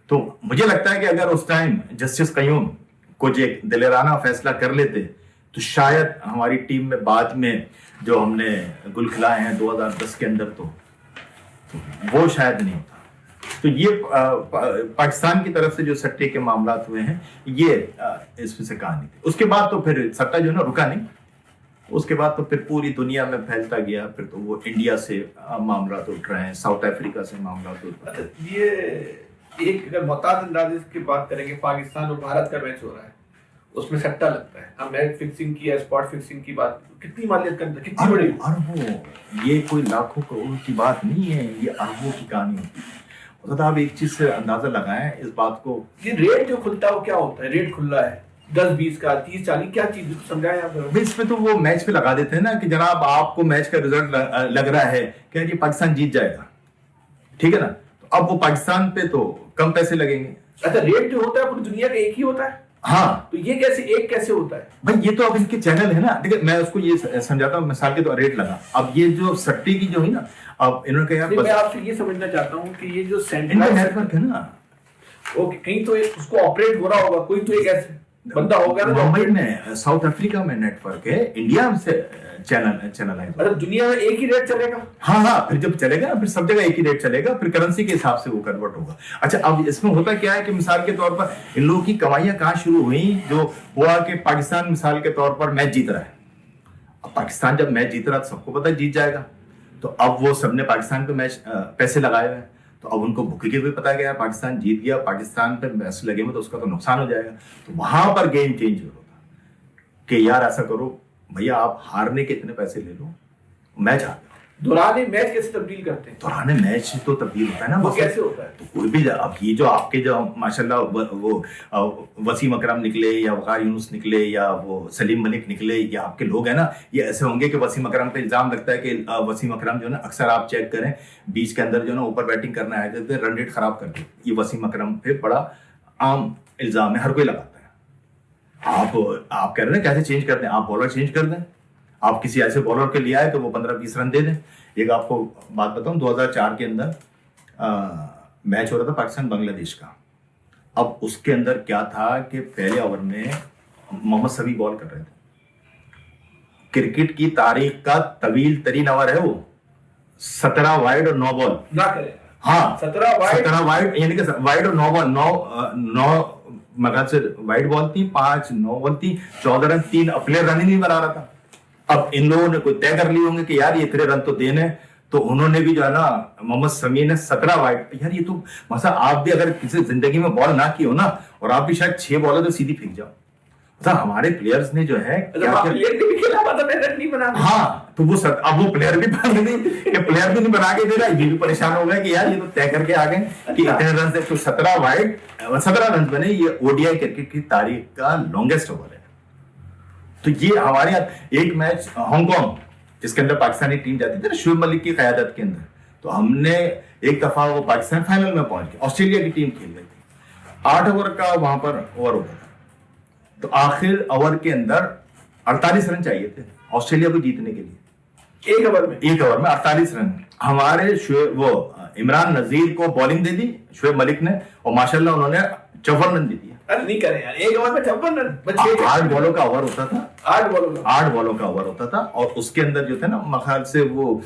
[SPEAKER 2] تو مجھے لگتا ہے کہ اگر اس ٹائم جسٹس قیوم کچھ ایک دلیرانہ فیصلہ کر لیتے تو شاید ہماری ٹیم میں بعد میں جو ہم نے گل کھلائے ہیں 2010 کے اندر تو وہ شاید نہیں ہوتا. تو یہ پاکستان کی طرف سے جو سٹے کے معاملات ہوئے ہیں یہ اس میں سے کہانی تھی. اس کے بعد تو پھر سٹہ جو ہے نا رکا نہیں, اس کے بعد تو پھر پوری دنیا میں پھیلتا گیا. پھر تو وہ انڈیا سے معاملات اٹھ رہے ہیں, ساؤتھ افریقہ سے معاملات اٹھ رہے ہیں.
[SPEAKER 1] یہ ایک اگر محتاط انداز کی بات کریں کہ پاکستان اور بھارت کا میچ ہو رہا ہے, اس میں سٹہ لگتا ہے, ہم میچ فکسنگ کی یا اسپاٹ فکسنگ کی بات, کتنی مالیت کا کتنی بڑی
[SPEAKER 2] اربوں, یہ کوئی لاکھوں کروڑوں کی بات نہیں ہے, یہ اربوں کی کہانی ہوتی ہے. آپ ایک چیز سے اندازہ لگائیں اس بات کو,
[SPEAKER 1] یہ ریٹ جو کھلتا ہے وہ کیا ہوتا ہے؟ ریٹ کھلا ہے 10-20 کا, 30-40, کیا چیز سمجھائیں آپ.
[SPEAKER 2] اس پہ تو وہ میچ پہ لگا دیتے ہیں نا کہ جناب آپ کو میچ کا رزلٹ لگ رہا ہے کہ یہ پاکستان جیت جائے گا, ٹھیک ہے نا, تو اب وہ پاکستان پہ تو کم پیسے لگیں گے.
[SPEAKER 1] اچھا ریٹ جو ہوتا ہے پوری دنیا کا ایک ہی ہوتا ہے؟
[SPEAKER 2] ہاں.
[SPEAKER 1] تو یہ کیسے ایک کیسے ہوتا ہے
[SPEAKER 2] بھائی؟ یہ تو اب ان کے چینل ہے نا. دیکھیں میں اس کو یہ سمجھاتا ہوں, مثال کے طور ریٹ لگا. اب یہ جو سٹے کی جو ہوئی نا, اب انہوں نے کہا
[SPEAKER 1] میں آپ سے یہ سمجھنا چاہتا ہوں کہ یہ جو
[SPEAKER 2] سینٹرل نیٹ ورک ہے نا,
[SPEAKER 1] اوکے, کہیں تو اس کو آپریٹ ہو رہا ہوگا, کوئی تو ایک ایسے بندہ ہوگا نا.
[SPEAKER 2] ممبئی میں, ساؤتھ افریقہ میں نیٹ ورک ہے, انڈیا سے چینل ہے.
[SPEAKER 1] اچھا دنیا میں ایک ہی ریٹ چلے گا؟
[SPEAKER 2] ہاں, پھر جب چلے گا پھر سب جگہ ایک ہی ریٹ چلے گا, پھر کرنسی کے حساب سے وہ کنورٹ ہوگا. اچھا اب اس میں ہوتا کیا ہے کہ مثال کے طور پر ان لوگوں کی کمائیاں کہاں شروع ہوئیں, جو ہوا کہ پاکستان مثال کے طور پر میچ جیت رہا ہے. اب پاکستان جب میچ جیت رہا ہے تو سب کو پتا جیت جائے گا, تو اب وہ سب نے پاکستان پہ میچ پیسے لگائے ہوئے ہیں, تو اب ان کو بھوکی کے بھی پتا گیا پاکستان جیت گیا, پاکستان پہ پیسے لگے ہوئے تو اس کا تو نقصان ہو جائے گا. تو وہاں پر گیم چینج ہوتا کہ یار ایسا کرو بھیا, آپ ہارنے کے اتنے پیسے لے لو, میچ ہار.
[SPEAKER 1] دوران میچ کیسے تبدیل کرتے ہیں؟
[SPEAKER 2] دوران میچ تو تبدیل ہوتا ہے نا.
[SPEAKER 1] وہ کیسے ہوتا ہے؟
[SPEAKER 2] تو کوئی بھی, اب یہ جو آپ کے جو ماشاءاللہ وہ وسیم اکرم نکلے یا وقار یونس نکلے یا وہ سلیم ملک نکلے, یا آپ کے لوگ ہیں نا, یہ ایسے ہوں گے کہ وسیم اکرم پہ الزام لگتا ہے کہ وسیم اکرم جو ہے نا, اکثر آپ چیک کریں بیچ کے اندر جو ہے نا اوپر بیٹنگ کرنے آئے تھے, رن ریٹ خراب کر دی. یہ وسیم اکرم پہ بڑا عام الزام ہے, ہر کوئی لگاتا ہے. آپ کہہ رہے ہیں کیسے چینج کر دیں, آپ بالر چینج کر دیں. آپ کسی ایسے بولر کے لیے آئے تو وہ 15-20 رن دے دیں. ایک آپ کو بات بتاؤں, 2004 کے اندر میچ ہو رہا تھا پاکستان بنگلہ دیش کا. اب اس کے اندر کیا تھا کہ پہلے اوور میں محمد سمیع بال کر رہے تھے. کرکٹ کی تاریخ کا طویل ترین اوور ہے وہ, 17 وائڈ اور 9 بال
[SPEAKER 1] نہ کرے.
[SPEAKER 2] ہاں
[SPEAKER 1] 17
[SPEAKER 2] وائڈ, یعنی کہ وائڈ اور 9 بال, 9 مگر سے وائڈ بال تھی, 5 9 بال تھی, 14 رن, 3 پلیئر رن ہی نہیں بنا رہا تھا. اب ان لوگوں نے کوئی طے کر لی ہوں گے کہ یار یہ اتنے رن تو دینے, تو انہوں نے بھی جو ہے نا محمد سمیع نے 17 وائڈ. یار یہ تو مثلا آپ بھی اگر کسی زندگی میں بال نہ کی ہو نا, اور آپ بھی شاید 6 بالر تو سیدھی پھینک جاؤ. ہمارے پلیئرز نے جو ہے ہاں, تو وہ اب وہ پلیئر بھی پلیئر بھی نہیں بنا کے دے رہا, یہ بھی پریشان ہو گیا کہ یار یہ تو طے کر کے آ گئے کہ اتنے رن سے. تو 17 وائڈ 17 رن بنے, یہ او ڈی آئی کرکٹ کی تاریخ کا لانگیسٹ اوور ہے. تو یہ ہمارے یہاں ایک میچ ہانگ کانگ جس کے اندر پاکستانی ٹیم جاتی تھی نا شعیب ملک کی قیادت کے اندر, تو ہم نے ایک دفعہ وہ پاکستان فائنل میں پہنچ گیا, آسٹریلیا کی ٹیم کھیل رہی تھی, 8 اوور کا وہاں پر اوور ہوتا تھا. تو آخر اوور کے اندر 48 رن چاہیے تھے آسٹریلیا کو جیتنے کے لیے.
[SPEAKER 1] ایک اوور میں
[SPEAKER 2] 48 رن. ہمارے وہ عمران نذیر کو بالنگ دے دی شعیب ملک نے, اور ماشاءاللہ انہوں نے 54 رن دے دیا.
[SPEAKER 1] نہیں کرے یار, ایک اوور میں 56 رن,
[SPEAKER 2] 8 بالوں کا اوور ہوتا تھا,
[SPEAKER 1] 8
[SPEAKER 2] بالوں کا اوور ہوتا تھا. اور اس کے اندر جو تھے نا مخال سے وہ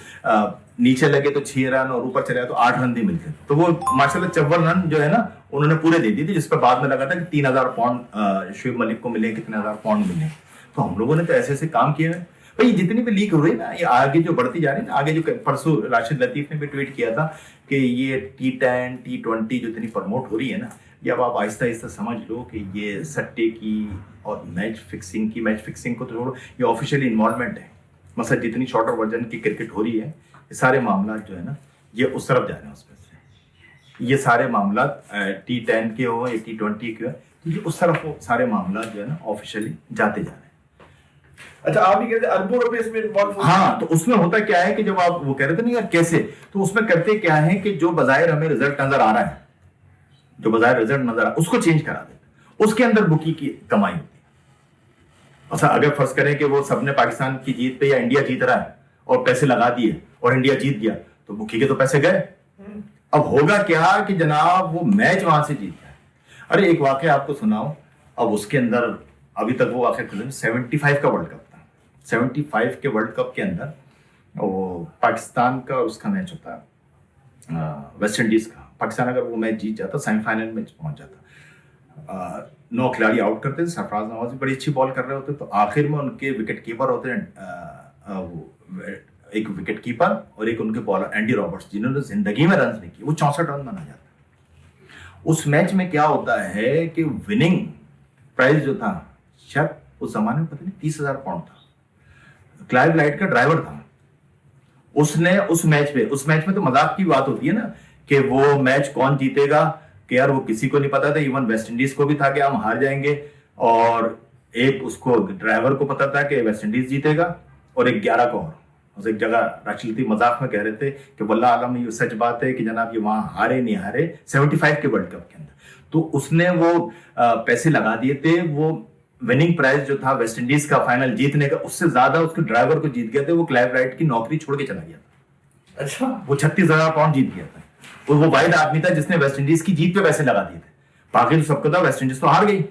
[SPEAKER 2] نیچے لگے تو 6 رن اور اوپر چلے تو 8 رن بھی ملتے. تو وہ ماشاءاللہ 54 رن جو ہے نا انہوں نے پورے دے دی تھی, جس پہ بعد میں لگا تھا کہ 3000 پاؤنڈ شعیب ملک کو ملے, کتنے ہزار پاؤنڈ ملے. تو ہم لوگوں نے تو ایسے ایسے کام کیے ہیں بھائی. جتنی بھی لیگ ہو رہی ہے نا, یہ آگے جو بڑھتی جا رہی ہے نا, آگے جو پرسوں راشد لطیف نے بھی ٹویٹ کیا تھا کہ یہ T10 T20 جو اتنی پروموٹ ہو رہی ہے نا, یہ اب آپ آہستہ آہستہ سمجھ لو کہ یہ سٹے کی اور میچ فکسنگ کو تو چھوڑو, یہ آفیشیلی انوالومنٹ ہے. مثلا جتنی شارٹر ورژن کی کرکٹ ہو رہی ہے, یہ سارے معاملات جو ہے نا یہ اس طرف جا رہے ہیں. اس میں سے یہ سارے معاملات T10 کے ہو یا T20 کے ہو, تو یہ اس طرف وہ سارے معاملات جو ہے نا آفیشیلی جاتے جا رہے ہیں.
[SPEAKER 1] اچھا, آپ بھی کہتے ہیں اربوں روپے اس میں انوالو ہو.
[SPEAKER 2] ہاں, تو اس میں ہوتا کیا ہے کہ جب آپ وہ کہہ رہے تھے نا یار کیسے, تو اس میں کرتے کیا ہے کہ جو بظاہر ہمیں رزلٹ نظر آ رہا ہے, اس کو چینج کرا دیتے, اس کے اندر بکی کی کمائی ہوتی ہے. اچھا, اگر فرض کریں کہ وہ سب نے پاکستان کی جیت پہ یا انڈیا جیت رہا ہے اور پیسے لگا دیے اور انڈیا جیت گیا, تو بکی کے تو پیسے گئے. اب ہوگا کیا کہ جناب وہ میچ وہاں سے جیت جائے. ارے ایک واقعہ آپ کو سناؤ, اب اس کے اندر ابھی تک وہ واقعہ 75 کا ورلڈ کپ تھا. 75 کے ورلڈ کپ کے اندر وہ پاکستان کا اس کا میچ ہوتا ہے ویسٹ انڈیز کا. پاکستان اگر وہ میچ جیت جاتا, سیمی فائنل میں پہنچ جاتا. 9 کھلاڑی آؤٹ کرتے تھے, سرفراز نواز بڑی اچھی بال کر رہے ہوتے, تو آخر میں ان کے وکٹ کیپر ہوتے ہیں, ایک وکٹ کیپر اور ایک ان کے بالر اینڈی رابرٹس, جنہوں نے زندگی میں رنز نہیں کیے, وہ 64 رن بنا جاتا. اس میچ میں کیا ہوتا ہے کہ وننگ پرائز جو تھا شاید اس زمانے میں پتہ نہیں 30,000 پاؤنڈ تھا. کلائیو لائٹ کا ڈرائیور تھا, اس نے اس میچ میں تو مذاق کی بات ہوتی ہے نا کہ وہ میچ کون جیتے گا, کہ یار وہ کسی کو نہیں پتا تھا. ایون ویسٹ انڈیز کو بھی تھا کہ ہم ہار جائیں گے, اور ایک اس کو ڈرائیور کو پتا تھا کہ ویسٹ انڈیز جیتے گا, اور ایک 11 کو. اور ایک جگہ راشد لطیف مذاق میں کہہ رہے تھے کہ واللہ عالم یہ سچ بات ہے کہ جناب یہ وہاں ہارے نہیں ہارے 75 کے ورلڈ کپ کے اندر. تو اس نے وہ پیسے لگا دیے تھے, وہ وننگ پرائز جو تھا ویسٹ انڈیز کا فائنل جیتنے کا, اس سے زیادہ اس کے ڈرائیور کو جیت گئے تھے. وہ کلائیو رائٹ کی نوکری چھوڑ کے چلا گیا تھا.
[SPEAKER 1] اچھا,
[SPEAKER 2] وہ 36,000 پاؤنڈ جیت گیا تھا. وہ واحد آدمی تھا جس نے ویسٹ انڈیز کی جیت پہ پیسے لگا دیے تھے. باقی تو سب کو تھا ویسٹ انڈیز تو ہار گئی.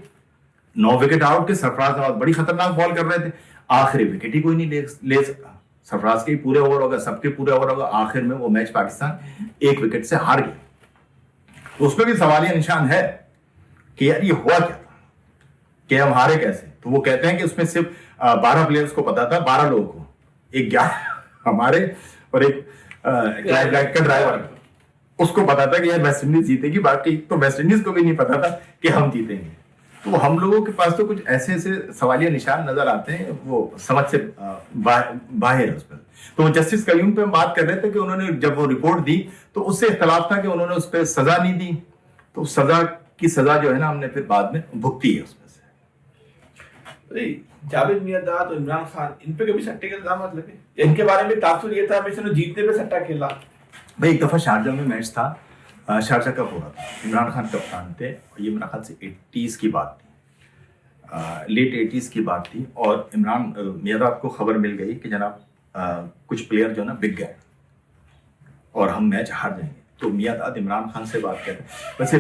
[SPEAKER 2] 9 وکٹ آؤٹ کے, سرفراز نواز بڑی خطرناک بال کر رہے تھے, آخری وکٹ ہی کوئی نہیں لے سکا. سرفراز کے ہی پورے اوور ہوگا, سب کے پورے اوور ہوگا, آخر میں وہ میچ پاکستان 1 وکٹ سے ہار گیا. تو اس پہ بھی سوالیہ نشان ہے کہ یار یہ ہوا کیا تھا, کہ ہم ہارے کیسے. تو وہ کہتے ہیں کہ اس میں صرف 12 پلیئرز کو پتا تھا, 12 لوگوں کو, ایک 11 ہمارے اور ایک کلائیو رائٹ کا ڈرائیور, اس کو پتا تھا کہ یار ویسٹ انڈیز جیتے گی. باقی تو ویسٹ انڈیز کو بھی نہیں پتا تھا کہ ہم جیتیں گے. تو ہم لوگوں کے پاس تو کچھ ایسے ایسے سوالیہ نشان نظر آتے ہیں, وہ سمجھ سے باہر ہے اس پر. تو جسٹس قیوم پہ ہم بات کر رہے تھے کہ انہوں نے جب وہ رپورٹ دی تو اس سے اختلاف تھا کہ انہوں نے اس پہ سزا نہیں دی. تو سزا جو ہے نا ہم نے پھر بعد میں بھگتی ہے اس میں سے.
[SPEAKER 1] جاوید میانداد اور عمران خان, ان پہ کبھی سٹے کے الزامات لگے؟ ان کے بارے میں تاثر یہ تھا ہمیشہ جیتنے پہ سٹا کھیلا.
[SPEAKER 2] بھائی ایک دفعہ شارجہ میں میچ تھا, شارجہ کپ ہو رہا تھا, عمران خان کپتان تھے, اور یہ میرا خیال سے 80s کی بات تھی. لیٹ 80s کی بات تھی اور عمران میاداد کو خبر مل گئی کہ جناب کچھ پلیئر جو ہے نا بک گئے اور ہم میچ ہار جائیں گے. تو میاداد عمران خان سے بات کرتے ہیں. ویسے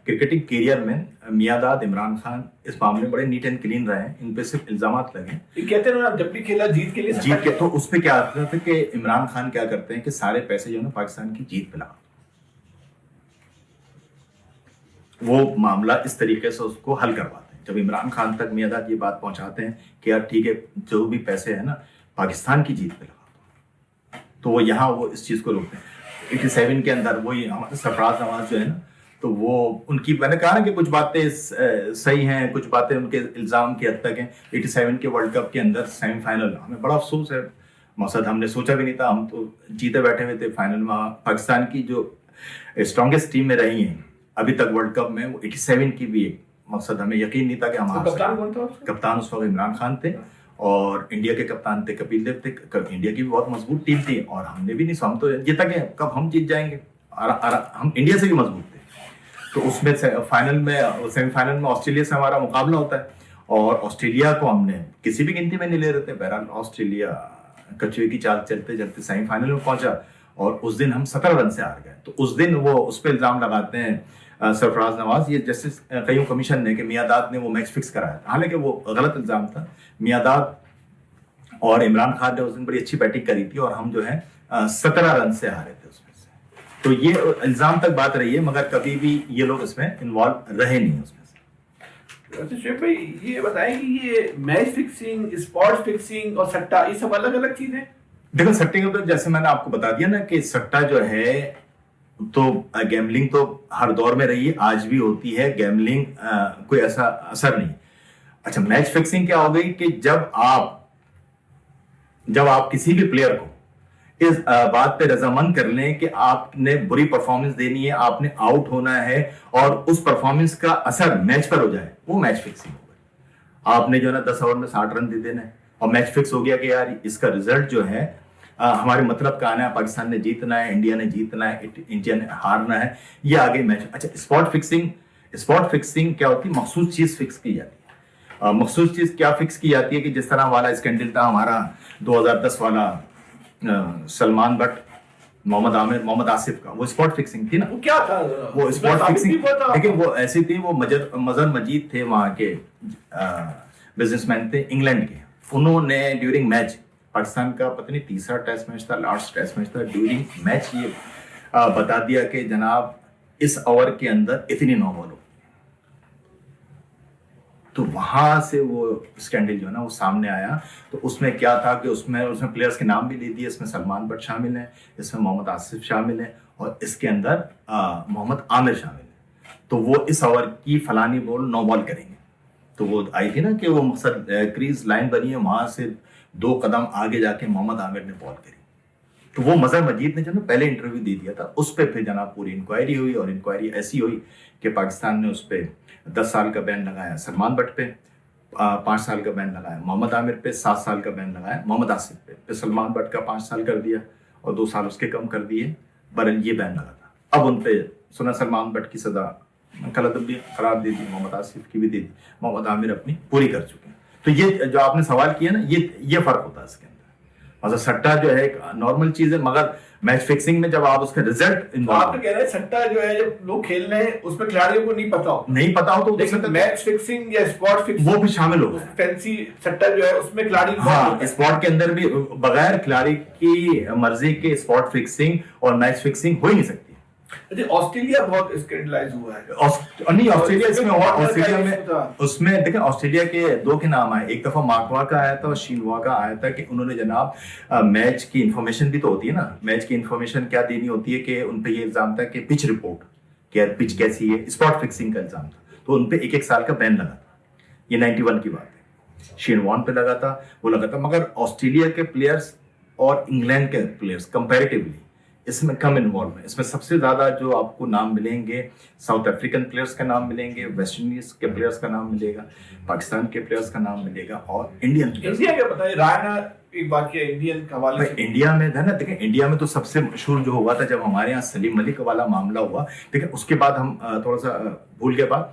[SPEAKER 2] کرکٹنگ کیریئر میں میاداد عمران خان اس معاملے میں بڑے نیٹ اینڈ کلین رہے ہیں. ان پہ صرف الزامات لگے.
[SPEAKER 1] یہ کہتے ہیں نا جب بھی کھیلا جیت کے لیے
[SPEAKER 2] جیت کے. تو اس پہ کیا آتا ہے کہ عمران خان کیا کرتے ہیں کہ سارے پیسے جو ہے نا پاکستان کی جیت پہ لگا. وہ معاملہ اس طریقے سے اس کو حل کرواتے ہیں. جب عمران خان تک میاداد یہ بات پہنچاتے ہیں کہ یار ٹھیک ہے جو بھی پیسے ہیں نا پاکستان کی جیت پہ لگا دو, تو وہ یہاں وہ اس چیز کو روکتے ہیں. 87 کے اندر وہی ہمارے سرفراز نواز جو ہے نا تو وہ ان کی میں نے کہا نا کہ کچھ باتیں صحیح ہیں, کچھ باتیں ان کے الزام کی حد تک ہیں. 87 کے ورلڈ کپ کے اندر سیمی فائنل ہمیں بڑا افسوس ہے مقصد, ہم نے سوچا بھی نہیں تھا, ہم تو جیتے بیٹھے ہوئے تھے. فائنل میں پاکستان کی جو اسٹرانگیسٹ ٹیم میں رہی ہیں ابھی تک ورلڈ کپ میں, وہ 87 کی بھی ایک مقصد ہمیں یقین نہیں تھا کہ ہم
[SPEAKER 1] کپتان کون تھا؟
[SPEAKER 2] کپتان اس وقت عمران خان تھے اور انڈیا کے کپتان تھے کپل دیو تھے. انڈیا کی بھی بہت مضبوط ٹیم تھی اور ہم نے بھی نہیں, ہم تو یہ تھا کہ کب ہم جیت جائیں گے, ہم انڈیا سے بھی مضبوط تھے. تو اس میں فائنل میں سیمی فائنل میں آسٹریلیا سے ہمارا مقابلہ ہوتا ہے اور آسٹریلیا کو ہم نے کسی بھی گنتی میں نہیں لے رہے تھے. بہرحال آسٹریلیا کچوے کی چال چلتے چلتے سیمی فائنل میں پہنچا اور اس دن ہم 17 رن سے ہار گئے. تو اس دن وہ اس پہ الزام لگاتے ہیں سرفراز نواز, یہ جسٹس قیوم کمیشن نے, کہ میاداد نے وہ میچ فکس کرایا تھا. حالانکہ وہ غلط الزام تھا. میاداد اور عمران خان نے اس دن بڑی اچھی بیٹنگ کری تھی اور ہم جو ہے 17 رن سے ہارے تھے اس میں سے. تو یہ الزام تک بات رہی ہے مگر کبھی بھی یہ لوگ اس میں انوالو رہے نہیں اس میں سے.
[SPEAKER 1] شعیب بھائی یہ بتائیں کہ یہ میچ فکسنگ, اسپاٹ فکسنگ اور سٹا یہ سب الگ الگ چیزیں؟
[SPEAKER 2] دیکھو سٹے کے جیسے میں نے آپ کو بتا دیا نا کہ سٹا جو ہے تو گیملنگ تو ہر دور میں رہی ہے, آج بھی ہوتی ہے. گیملنگ کوئی ایسا اثر نہیں. اچھا میچ فکسنگ کیا ہو گئی کہ جب آپ کسی بھی پلیئر کو اس بات پہ رضامند کر لیں کہ آپ نے بری پرفارمنس دینی ہے, آپ نے آؤٹ ہونا ہے اور اس پرفارمنس کا اثر میچ پر ہو جائے, وہ میچ فکسنگ ہو گئی. آپ نے جو ہے نا 10 اوور میں 60 رن دے دینا ہے اور میچ فکس ہو گیا کہ یار اس کا رزلٹ جو ہے ہمارے مطلب کا آنا ہے, پاکستان نے جیتنا ہے, انڈیا نے جیتنا ہے, انڈیا نے ہارنا ہے, یہ آگے میچ. اچھا اسپاٹ فکسنگ کیا ہوتی ہے؟ مخصوص چیز فکس کی جاتی ہے. مخصوص چیز کیا فکس کی جاتی ہے کہ جس طرح والا اسکینڈل تھا ہمارا 2010 والا سلمان بٹ, محمد عامر, محمد آصف کا, وہ اسپاٹ فکسنگ تھی نا.
[SPEAKER 1] وہ کیا تھا؟
[SPEAKER 2] وہ اسپاٹ فکسنگ لیکن وہ ایسی تھی. وہ مظہر مجید تھے وہاں کے بزنس مین تھے انگلینڈ کے, انہوں نے ڈیورنگ میچ پاکستان کا پتہ نہیں تیسرا ٹیسٹ میچ تھا, لاسٹ ٹیسٹ میچ تھا, ڈیورنگ میچ یہ بتا دیا کہ جناب اس اوور کے اندر اتنی 9 بال ہو. تو وہاں سے وہ اسکینڈل جو ہے نا وہ سامنے آیا. تو اس میں کیا تھا کہ اس میں پلیئرز کے نام بھی لے دیے. اس میں سلمان بٹ شامل ہیں, اس میں محمد آصف شامل ہیں اور اس کے اندر محمد عامر شامل ہیں. تو وہ اس اوور کی فلانی بال 9 بال کریں گے. تو وہ آئی تھی نا کہ وہ مقصد کریز لائن بنی ہے, وہاں سے 2 قدم آگے جا کے محمد عامر نے بال کری. تو وہ مظہر مجید نے جو نا پہلے انٹرویو دے دیا تھا, اس پہ پھر جناب پوری انکوائری ہوئی اور انکوائری ایسی ہوئی کہ پاکستان نے اس پہ 10 سال کا بین لگایا سلمان بٹ پہ, 5 سال کا بین لگایا محمد عامر پہ, 7 سال کا بین لگایا محمد آصف پہ. پھر سلمان بٹ کا 5 سال کر دیا اور 2 سال اس کے کم کر دیے. برل یہ بین لگا تھا. اب ان پہ سنا سلمان بٹ کی سزا کلعدم بھی قرار دے دی, محمد آصف کی بھی دے دی, محمد عامر اپنی پوری کر چکے ہیں. تو یہ جو آپ نے سوال کیا نا, یہ فرق ہوتا ہے اس کے اندر. مطلب سٹا جو ہے ایک نارمل چیز ہے مگر میچ فکسنگ میں جب آپ اس کا رزلٹ
[SPEAKER 1] آپ کہہ رہے ہیں سٹا جو ہے جب لوگ کھیل رہے ہیں اس میں کھلاڑیوں کو نہیں پتا ہو
[SPEAKER 2] تو
[SPEAKER 1] میچ فکسنگ یا اسپاٹ فکسنگ
[SPEAKER 2] وہ بھی شامل ہوگا.
[SPEAKER 1] فینسی سٹا جو ہے اس میں کھلاڑی
[SPEAKER 2] اسپاٹ کے اندر بھی بغیر کھلاڑی کی مرضی کے اسپاٹ فکسنگ اور میچ فکسنگ ہو ہی نہیں سکتی.
[SPEAKER 1] آسٹریلیا بہت اسکینڈلائز ہوا ہے.
[SPEAKER 2] نہیں آسٹریلیا اس میں ہوا. آسٹریلیا میں اس میں دیکھیں آسٹریلیا کے 2 کے نام آئے. ایک دفعہ مارکوا کا آیا تھا اور شینوا کا آیا تھا کہ انہوں نے جناب میچ کی انفارمیشن بھی تو ہوتی ہے نا, میچ کی انفارمیشن کیا دینی ہوتی ہے کہ ان پہ یہ الزام تھا کہ پچ رپورٹ کہ پچ کیسی ہے, اسپاٹ فکسنگ کا الزام تھا. تو ان پہ 1 سال کا بین لگا تھا. یہ 91 کی بات ہے. شینوان پہ لگا تھا, وہ لگا تھا. مگر آسٹریلیا کے پلیئرس اور انگلینڈ کے پلیئرس کمپیریٹیولی اس میں کم انوالو ہے. اس میں سب سے زیادہ جو آپ کو نام ملیں گے ساؤتھ افریقن پلیئرس کا نام ملیں گے, ویسٹ انڈیز کے پلیئرس کا نام ملے گا, پاکستان کے پلیئرس کا نام ملے گا اور انڈین.
[SPEAKER 1] انڈیا کیا بتائیں رائنا ایک بات کیا انڈین کا حوالے سے
[SPEAKER 2] انڈیا میں ہے نا. دیکھیں انڈیا میں تو سب سے مشہور جو ہوا تھا جب ہمارے یہاں سلیم ملک والا معاملہ ہوا. دیکھیں اس کے بعد ہم تھوڑا سا بھول گئے بات,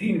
[SPEAKER 2] 3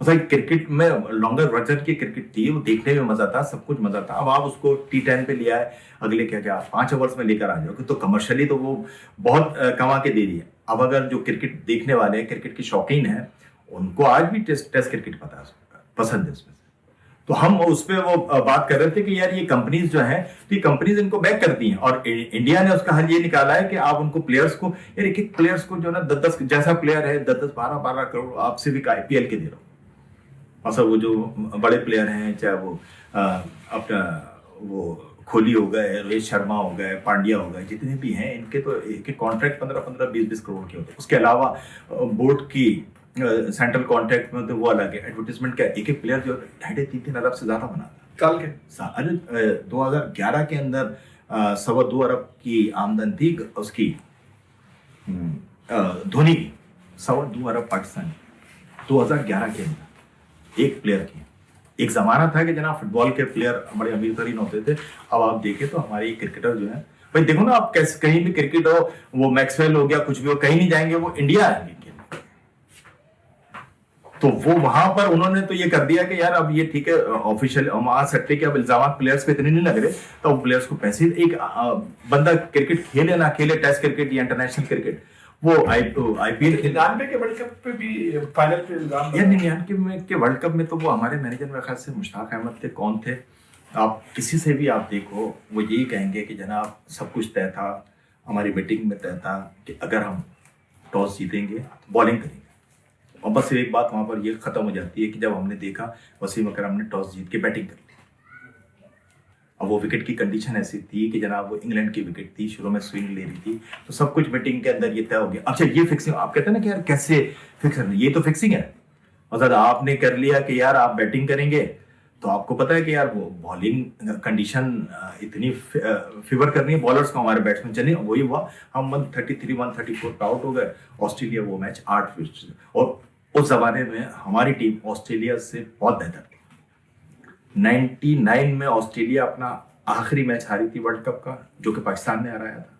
[SPEAKER 2] کرکٹ میں لانگر ورژن کی کرکٹ تھی, وہ دیکھنے میں مزہ تھا, سب کچھ مزہ تھا. اب آپ اس کو T10 پہ لیا ہے, اگلے کیا 5 اوورس میں لے کر آ جاؤ گے, تو کمرشلی تو وہ بہت کما کے دے رہی ہے. اب اگر جو کرکٹ دیکھنے والے ہیں, کرکٹ کے شوقین ہیں, ان کو آج بھی ٹیسٹ کرکٹ پسند ہے اس میں سے. تو ہم اس پہ وہ بات کر رہے تھے کہ یار یہ کمپنیز جو ہیں, تو یہ کمپنیز ان کو بیک کرتی ہیں, اور انڈیا نے اس کا حل یہ نکالا ہے کہ آپ ان کو پلیئرس کو, یار ایک پلیئرس کو جو نا 10 جیسا پلیئر ہے 12 کروڑ آپ سے بھی IPL کے دے رہا ہوں. اصل وہ جو بڑے پلیئر ہیں, چاہے وہ اپنا وہ کوہلی ہو گئے, روہت شرما ہو گئے, پانڈیا ہو گئے, جتنے بھی ہیں ان کے تو ایک کانٹریکٹ 15-20 کروڑ کے ہوتے ہیں. اس کے علاوہ بورڈ کی سینٹرل کانٹریکٹ میں تو وہ الگ ہے. ایڈورٹیزمنٹ کا ایک پلیئر جو 2.5-3 ارب سے زیادہ بناتا
[SPEAKER 1] کل کے
[SPEAKER 2] 2011 کے اندر 2.25 ارب کی آمدن تھی اس کی, دھونی کی 2.25 ارب پاکستان 2011 کے اندر ایک پلیئر کی. ایک زمانہ تھا کہ جناب فٹ بال کے پلیئر بڑے امیر ترین ہوتے تھے. اب آپ دیکھیں تو ہمارے کرکٹر جو ہیں, بھائی دیکھو نا آپ کہیں بھی کرکٹ ہو, وہ میکسویل ہو گیا, کچھ بھی ہو, کہیں نہیں جائیں گے, وہ انڈیا آئیں گے. تو وہ وہاں پر انہوں نے تو یہ کر دیا کہ یار اب یہ ٹھیک ہے آفیشیل آ سکتے کہ اب الزامات پلیئرس پہ اتنے نہیں لگ رہے, تو پلیئرس کو پیسے, ایک بندہ کرکٹ کھیلے نہ کھیلے, ٹیسٹ کرکٹ یا انٹرنیشنل کرکٹ, وہ IPL
[SPEAKER 1] 99 کے ورلڈ کپ پہ بھی فائنل پہ الزام,
[SPEAKER 2] 99 کے ورلڈ کپ میں تو وہ ہمارے مینیجر میرے خیال سے مشتاق احمد تھے. کون تھے آپ کسی سے بھی آپ دیکھو, وہ یہی کہیں گے کہ جناب سب کچھ طے تھا, ہماری میٹنگ میں طے تھا کہ اگر ہم ٹاس جیتیں گے تو بالنگ کریں گے. اور بس ایک بات وہاں پر یہ ختم ہو جاتی ہے کہ جب ہم نے دیکھا وسیم اکرم نے ٹاس جیت کے بیٹنگ کر لی. اب وہ وکٹ کی کنڈیشن ایسی تھی کہ جناب وہ انگلینڈ کی وکٹ تھی, شروع میں سوئنگ لے رہی تھی, تو سب کچھ میٹنگ کے اندر یہ طے ہو گیا. اچھا یہ فکسنگ آپ کہتے ہیں نا کہ یار کیسے فکس کرنا, یہ تو فکسنگ ہے. اور آپ نے کر لیا کہ یار آپ بیٹنگ کریں گے, تو آپ کو پتا ہے کہ یار وہ بالنگ کنڈیشن اتنی فیور کرنی ہے بالرس کو, ہمارے بیٹسمین چلیں, وہی ہوا. ہم 133 134 پہ آؤٹ ہو گئے. آسٹریلیا وہ میچ 8 وکٹ, اور اس زمانے میں ہماری ٹیم آسٹریلیا سے بہت بہتر تھی. 99 میں آسٹریلیا اپنا آخری میچ ہاری تھی ورلڈ کپ کا, جو کہ پاکستان نے ہرایا تھا.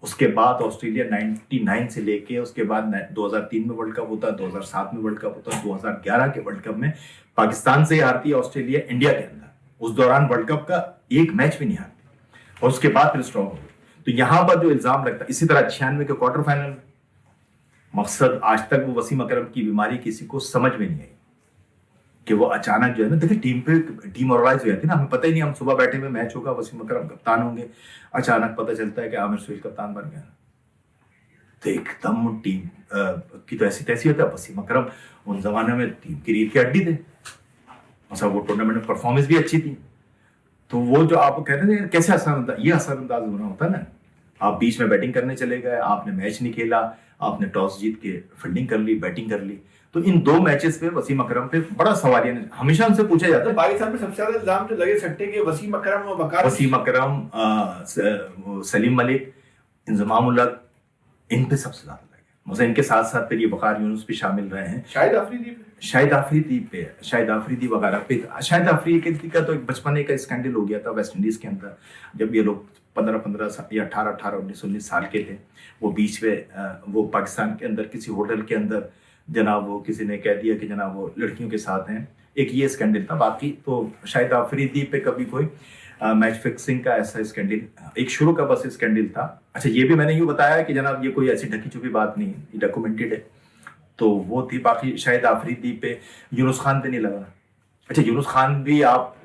[SPEAKER 2] اس کے بعد آسٹریلیا 99 سے لے کے اس کے بعد 2003 میں ورلڈ کپ ہوتا, 2007 میں ورلڈ کپ ہوتا, 2011 کے ورلڈ کپ میں پاکستان سے ہارتی آسٹریلیا انڈیا کے اندر. اس دوران ورلڈ کپ کا ایک میچ بھی نہیں ہارتی, اور اس کے بعد پھر اسٹرانگ ہو گئی. تو یہاں پر جو الزام لگتا ہے, اسی طرح 96 کے کوارٹر فائنل میں, مقصد آج تک وہ وسیم اکرم کی بیماری کسی کو سمجھ میں نہیں آئی کہ وہ اچانک جو ہے نا, دیکھیں ٹیم پہ ڈیمورلائز ہو جاتی ہے نا. ہمیں پتہ ہی نہیں, ہم صبح بیٹھے ہوئے میچ ہوگا, وسیم اکرم کپتان ہوں گے, اچانک پتہ چلتا ہے کہ عامر سہیل کپتان بن گیا. تو ایک دم ٹیم کی تو ایسی تیسی ہوتا ہے. وسیم اکرم ان زمانے میں ٹیم کی ریڑھ کی ہڈی تھے, مثلا وہ ٹورنامنٹ میں پرفارمنس بھی اچھی تھی. تو وہ جو آپ کہتے ہیں کیسے یہ اثر انداز ہونا ہوتا ہے نا. آپ بیچ میں بیٹنگ کرنے چلے گئے, آپ نے میچ نہیں کھیلا, آپ نے ٹاس جیت کے فیلڈنگ کر لی, بیٹنگ کر لی. تو ان 2 میچز پہ وسیم اکرم پہ بڑا سوالیہ ہمیشہ ان سے پوچھا جاتا ہے.
[SPEAKER 1] پاکستان میں سب سے زیادہ الزام جو لگے سکتے کہ وسیم اکرم,
[SPEAKER 2] سلیم ملک, انضمام الحق, ان پہ سب سے زیادہ لگے. مثلا ان کے ساتھ ساتھ پھر یہ وقار یونس بھی شامل رہے ہیں, شاہد آفریدی وغیرہ پہ. شاہد آفریدی کا تو ایک بچپنے کا اسکینڈل ہو گیا تھا ویسٹ انڈیز کے اندر, جب یہ لوگ 15 یا 18 19 سال کے تھے. وہ بیچ میں وہ پاکستان کے اندر کسی ہوٹل کے اندر جناب وہ کسی نے کہہ دیا کہ جناب وہ لڑکیوں کے ساتھ ہیں. ایک یہ اسکینڈل تھا. باقی تو شاہد آفریدی پہ کبھی کوئی میچ فکسنگ کا ایسا اسکینڈل, ایک شروع کا بس اسکینڈل تھا. اچھا یہ بھی میں نے یوں بتایا کہ جناب یہ کوئی ایسی ڈھکی چھپی بات نہیں ہے, یہ ڈاکومنٹڈ ہے. تو وہ تھی. باقی شاہد آفریدی پہ, یونس خان پہ نہیں لگا. اچھا یونس خان بھی آپ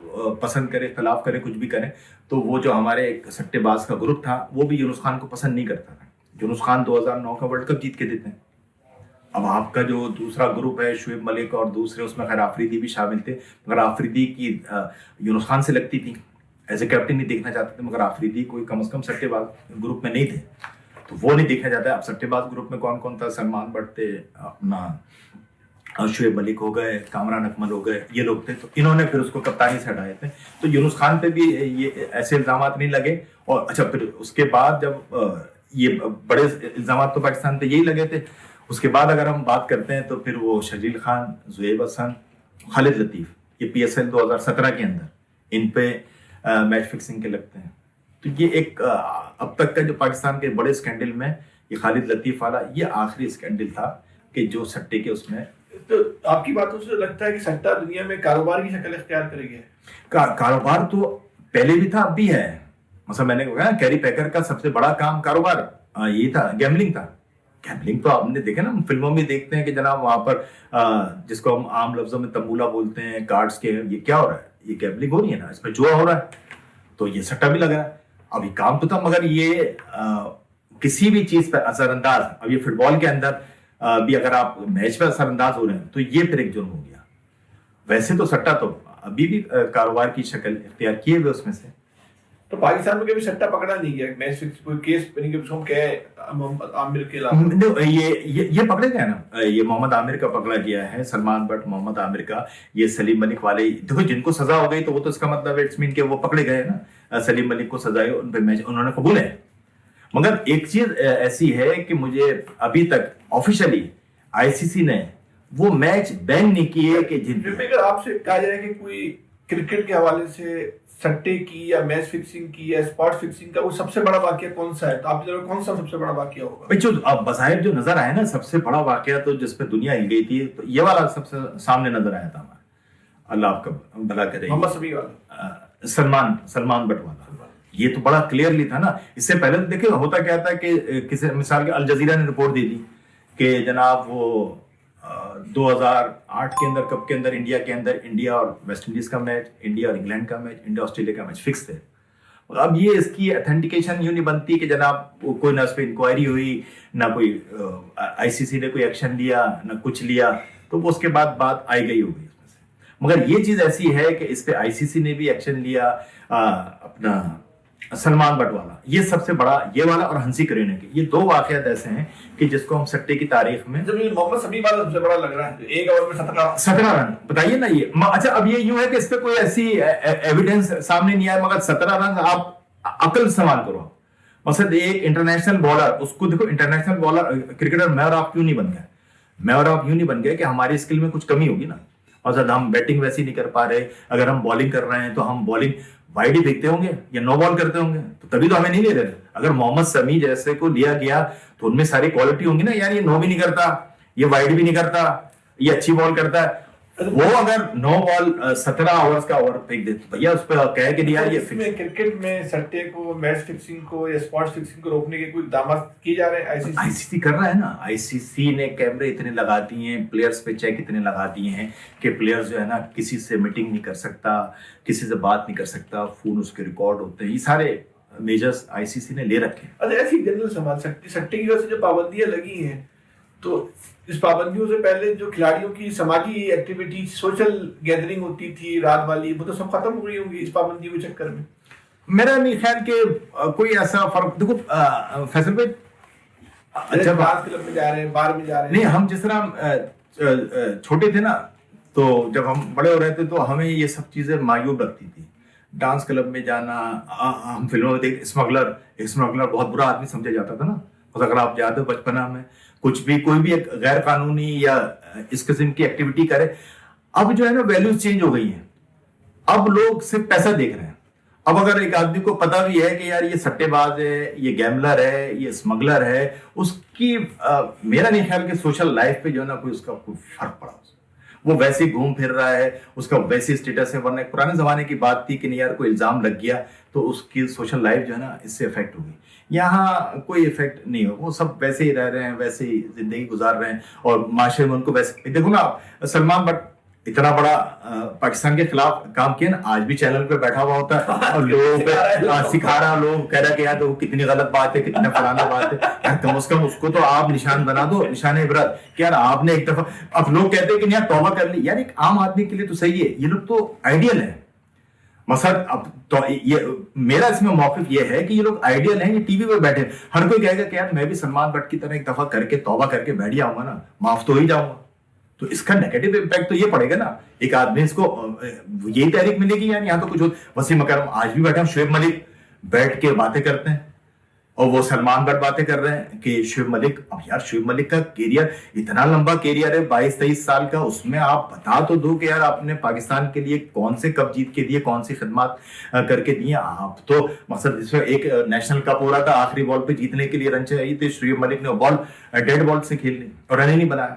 [SPEAKER 2] پسند کریں, اختلاف کریں, کچھ بھی کریں, تو وہ جو ہمارے ایک سٹے باز کا گروپ تھا وہ بھی یونس خان کو پسند نہیں کرتا تھا. یونس خان 2009 کا ورلڈ کپ جیت کے دیتے ہیں. اب آپ کا جو دوسرا گروپ ہے شعیب ملک اور دوسرے, اس میں خیر آفریدی بھی شامل تھے, مگر آفریدی کی یونس خان سے لگتی تھی, ایز اے کیپٹن نہیں دیکھنا چاہتے تھے. مگر آفریدی کوئی کم از کم سٹے باز گروپ میں نہیں تھے, تو وہ نہیں دیکھا جاتا ہے. اب سٹے باز گروپ میں کون کون تھا؟ سلمان بٹ تھے, اپنا شعیب ملک ہو گئے, کامران اکمل ہو گئے, یہ لوگ تھے. تو انہوں نے پھر اس کو کپتانی سے ہٹائے تھے. تو یونس خان پہ بھی یہ ایسے الزامات نہیں لگے. اور اچھا پھر اس کے بعد جب یہ بڑے الزامات تو پاکستان پہ یہی لگے تھے. اس کے بعد اگر ہم بات کرتے ہیں تو پھر وہ شرجیل خان, زہیب حسن, خالد لطیف, یہ PSL 2017 کے اندر ان پہ میچ فکسنگ کے لگتے ہیں. تو یہ ایک اب تک کا جو پاکستان کے بڑے اسکینڈل میں یہ خالد لطیف والا یہ آخری اسکینڈل تھا کہ جو سٹے کے اس میں
[SPEAKER 1] تو آپ کی باتوں سے لگتا ہے کہ سٹہ دنیا میں کاروبار کی شکل اختیار کرے گا؟
[SPEAKER 2] کاروبار تو پہلے بھی تھا، اب بھی ہے. مثلا میں نے کہا کیری پیکر کا سب سے بڑا کام کاروبار یہ تھا، گیملنگ تھا. گیملنگ تو آپ نے دیکھا نا، فلموں میں دیکھتے ہیں کہ جناب وہاں پر جس کو ہم عام لفظوں میں تمبولا بولتے ہیں، کارڈز کے، یہ کیا ہو رہا ہے؟ یہ گیملنگ ہو رہی ہے نا، اس میں جوا ہو رہا ہے. تو یہ سٹا بھی لگ رہا ہے. اب یہ کام تو تھا، مگر یہ کسی بھی چیز پر اثر انداز. اب یہ فٹ بال کے اندر بھی اگر آپ میچ پہ اثر انداز ہو رہے ہیں تو یہ پھر ایک جرم ہو گیا. ویسے تو سٹا تو ابھی بھی کاروبار کی شکل اختیار کیے ہوئے اس میں سے.
[SPEAKER 1] تو پاکستان میں کبھی سٹہ پکڑا نہیں گیا؟ میچ فکس کوئی کیس بنی کہ ہم کہے محمد عامر کے علاوہ
[SPEAKER 2] یہ پکڑے گئے نا. یہ محمد عامر کا پکڑا گیا ہے، سلمان بٹ، محمد عامر کا. یہ سلیم ملک والے دیکھو جن کو سزا ہو گئی تو وہ تو اس کا مطلب اٹس مین کہ وہ پکڑے گئے نا. سلیم ملک کو سزا ان پہ میچ انہوں نے قبول ہے. مگر ایک چیز ایسی ہے کہ مجھے ابھی تک آفیشلی آئی سی سی نے وہ میچ بین نہیں کیے کہ جن
[SPEAKER 1] اگر آپ سے کہا جائے کہ کوئی کرکٹ کے حوالے سے سٹے کی یا میچ فکسنگ کی یا اسپاٹ فکسنگ کا وہ سب سے بڑا واقعہ کون سا ہے، تو آپ کی طرف کون سا سب سے بڑا واقعہ ہوگا؟
[SPEAKER 2] بھائی جو اب بظاہر جو نظر آیا نا سب سے بڑا واقعہ تو جس پہ دنیا ہل گئی تھی، تو یہ والا سب سے سامنے نظر آیا تھا ہمارا. اللہ آپ کا بھلا کرے.
[SPEAKER 1] محمد سمیع والا،
[SPEAKER 2] سلمان بٹ والا، یہ تو بڑا کلیئرلی تھا نا. اس سے پہلے دیکھیں ہوتا کیا تھا کہ کسی مثال کے الجزیرہ نے رپورٹ دی تھی کہ جناب وہ 2008 کے اندر کپ کے اندر انڈیا اور ویسٹ انڈیز کا میچ، انڈیا اور انگلینڈ کا میچ، انڈیا آسٹریلیا کا میچ فکس تھے. اب یہ اس کی اتھینٹیکیشن یوں نہیں بنتی کہ جناب کوئی نہ اس پہ انکوائری ہوئی، نہ کوئی آئی سی سی نے کوئی ایکشن لیا، نہ کچھ لیا، تو وہ اس کے بعد بات آئی گئی ہو گئی اس میں سے. مگر یہ چیز ایسی ہے کہ اس پہ آئی سی سی نے بھی ایکشن لیا. اپنا سلمان بٹ والا یہ سب سے بڑا، یہ والا اور ہنسی کرینے کے، یہ دو واقعات ایسے ہیں کہ جس کو ہم سٹے کی تاریخ میں.
[SPEAKER 1] محمد سمیع والا سب سے بڑا لگ رہا ہے، ایک اوور میں
[SPEAKER 2] 17 رن بتائیے نا. یہ اچھا اب یہ یوں ہے کہ اس پہ کوئی ایسی ایویڈنس سامنے نہیں آیا، مگر 17 رن آپ عقل استعمال کرو. مثلا ایک انٹرنیشنل بالر، اس کو دیکھو انٹرنیشنل بالر کرکٹر میں اور آپ کیوں نہیں بن گئے؟ میں اور آپ یوں نہیں بن گئے کہ ہماری اسکل میں کچھ کمی ہوگی نا. اور زیادہ ہم بیٹنگ ویسی نہیں کر پا رہے، اگر ہم بالنگ کر رہے ہیں تو ہم بالنگ وائڈ ہی دیکھتے ہوں گے یا نو بال کرتے ہوں گے، تو تبھی تو ہمیں نہیں لے رہے. اگر محمد سمیع جیسے کو لیا گیا تو ان میں ساری کوالٹی ہوں گی نا، یار یہ نو بھی نہیں کرتا، یہ وائڈ بھی نہیں کرتا، یہ اچھی بال کرتا ہے. وہ اگر 9 بال 17 اوورز کا اوور پھینک دے تو بھیا اس پہ کہے کہ یار یہ
[SPEAKER 1] کرکٹ میں سٹے کو، میچ فکسنگ کو یا اسپاٹ فکسنگ کو روکنے کے کوئی اقدامات کیے جا رہے ہیں؟
[SPEAKER 2] آئی سی سی کر رہا ہے نا. آئی سی سی نے کیمرے اتنے لگا دیے ہیں، پلیئرز پہ چیک اتنے لگا دیے ہیں کہ پلیئر جو ہے نا کسی سے میٹنگ نہیں کر سکتا، کسی سے بات نہیں کر سکتا، فون اس کے ریکارڈ ہوتے ہیں. یہ سارے میجرز آئی سی سی نے لے رکھے ہیں.
[SPEAKER 1] اچھا ایسی جنرل سنبھال سکتی سٹے کی وجہ سے جو پابندیاں لگی ہیں، تو اس پابندیوں سے پہلے جو کھلاڑیوں کی سماجی ایکٹیویٹی، سوشل گیدرنگ ہوتی تھی رات والی، وہ تو سب ختم ہو گئی ہوں گی اس پابندیوں کے چکر میں.
[SPEAKER 2] میرا نہیں خیال کہ کوئی ایسا فرق. دیکھو فیصل بھائی
[SPEAKER 1] جب کلب میں جا رہے ہیں، بار میں جا رہے ہیں،
[SPEAKER 2] نہیں ہم جس طرح چھوٹے تھے نا، تو جب ہم بڑے ہو رہے تھے تو ہمیں یہ سب چیزیں معیوب لگتی تھی. ڈانس کلب میں جانا، ہم فلموں میں دیکھ اسمگلر بہت برا آدمی سمجھا جاتا تھا نا. اگر آپ یاد ہو بچپنا میں کچھ بھی کوئی بھی ایک غیر قانونی یا اس قسم کی ایکٹیویٹی کرے. اب جو ہے نا ویلیوز چینج ہو گئی ہیں. اب لوگ صرف پیسہ دیکھ رہے ہیں. اب اگر ایک آدمی کو پتا بھی ہے کہ یار یہ سٹے باز ہے، یہ گیملر ہے، یہ اسمگلر ہے، اس کی میرا نہیں خیال کہ سوشل لائف پہ جو ہے نا کوئی اس کا کوئی فرق پڑا. وہ ویسے گھوم پھر رہا ہے، اس کا ویسے اسٹیٹس ہے. ورنہ ایک پرانے زمانے کی بات تھی کہ نہیں یار کوئی الزام لگ گیا تو اس کی سوشل لائف جو ہے نا اس سے افیکٹ ہوگی. یہاں کوئی افیکٹ نہیں ہو، وہ سب ویسے ہی رہ رہے ہیں، ویسے ہی زندگی گزار رہے ہیں، اور معاشرے میں ان کو ویسے. دیکھو نا سلمان بٹ اتنا بڑا پاکستان کے خلاف کام کیا نا، آج بھی چینل پہ بیٹھا ہوا ہوتا ہے اور لوگوں پہ سکھا رہا، لوگ کہہ رہا کہ یار دیکھو کتنی غلط بات ہے، کتنا فلانا بات ہے. کم از کم اس کو تو آپ نشان بنا دو، نشان عبرت کہ یار آپ نے ایک دفعہ. اب لوگ کہتے ہیں کہ یار توبہ کر لی. یار ایک عام آدمی کے لیے تو صحیح ہے، یہ لوگ تو آئیڈیل ہے. مثلا اب تو یہ میرا اس میں موقف یہ ہے کہ یہ لوگ آئیڈیل ہیں، یہ ٹی وی پہ بیٹھے. ہر کوئی کہے گا کہ یار میں بھی سلمان بٹ کی طرح ایک دفعہ کر کے توبہ کر کے بیٹھ جاؤں گا نا، معاف تو ہی جاؤں گا. تو اس کا نیگیٹو امپیکٹ تو یہ پڑے گا نا. ایک آدمی اس کو یہی تحریک ملے گی. یار یہاں تو کچھ وسیم اکرم آج بھی بیٹھے ہیں، شعیب ملک بیٹھ کے باتیں کرتے ہیں، اور وہ سلمان بٹ باتیں کر رہے ہیں کہ شعیب ملک. اب یار شعیب ملک کا کیریئر اتنا لمبا کیریئر ہے، 22-23 سال کا. اس میں آپ بتا تو دو کہ یار آپ نے پاکستان کے لیے کون سے کپ جیت کے دیے، کون سی خدمات کر کے دیے. آپ تو مقصد اس میں ایک نیشنل کپ ہو رہا تھا، آخری بال پہ جیتنے کے لیے رن چاہیے تھے، شعیب ملک نے بال ڈیڈ بال سے کھیل لی اور رن ہی نہیں بنایا.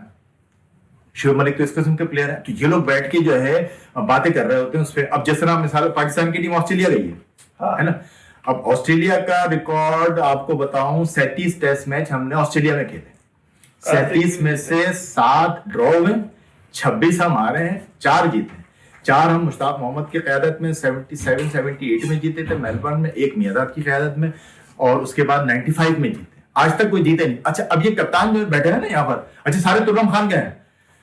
[SPEAKER 2] شعیب ملک تو اس قسم کے پلیئر ہیں. تو یہ لوگ بیٹھ کے جو ہے باتیں کر رہے ہوتے ہیں اس پہ. اب جس طرح مثال پاکستان کی ٹیم آسٹریلیا گئی ہے نا. اب آسٹریلیا کا ریکارڈ آپ کو بتاؤں 37 ٹیسٹ میچ ہم نے آسٹریلیا میں کھیلے, 37 میں سے 7 ڈرا ہوئے, 26 ہم ہارے ہیں, 4 جیتے ہیں. 4 ہم مشتاق محمد کی قیادت میں 77-78 میں جیتے تھے میلبرن میں, 1 میاداد کی قیادت میں, اور اس کے بعد 95 میں جیتے. آج تک کوئی جیتے نہیں. اچھا اب یہ کپتان جو بیٹھے ہیں نا یہاں پر, اچھا سارے ترم خان گئے ہیں,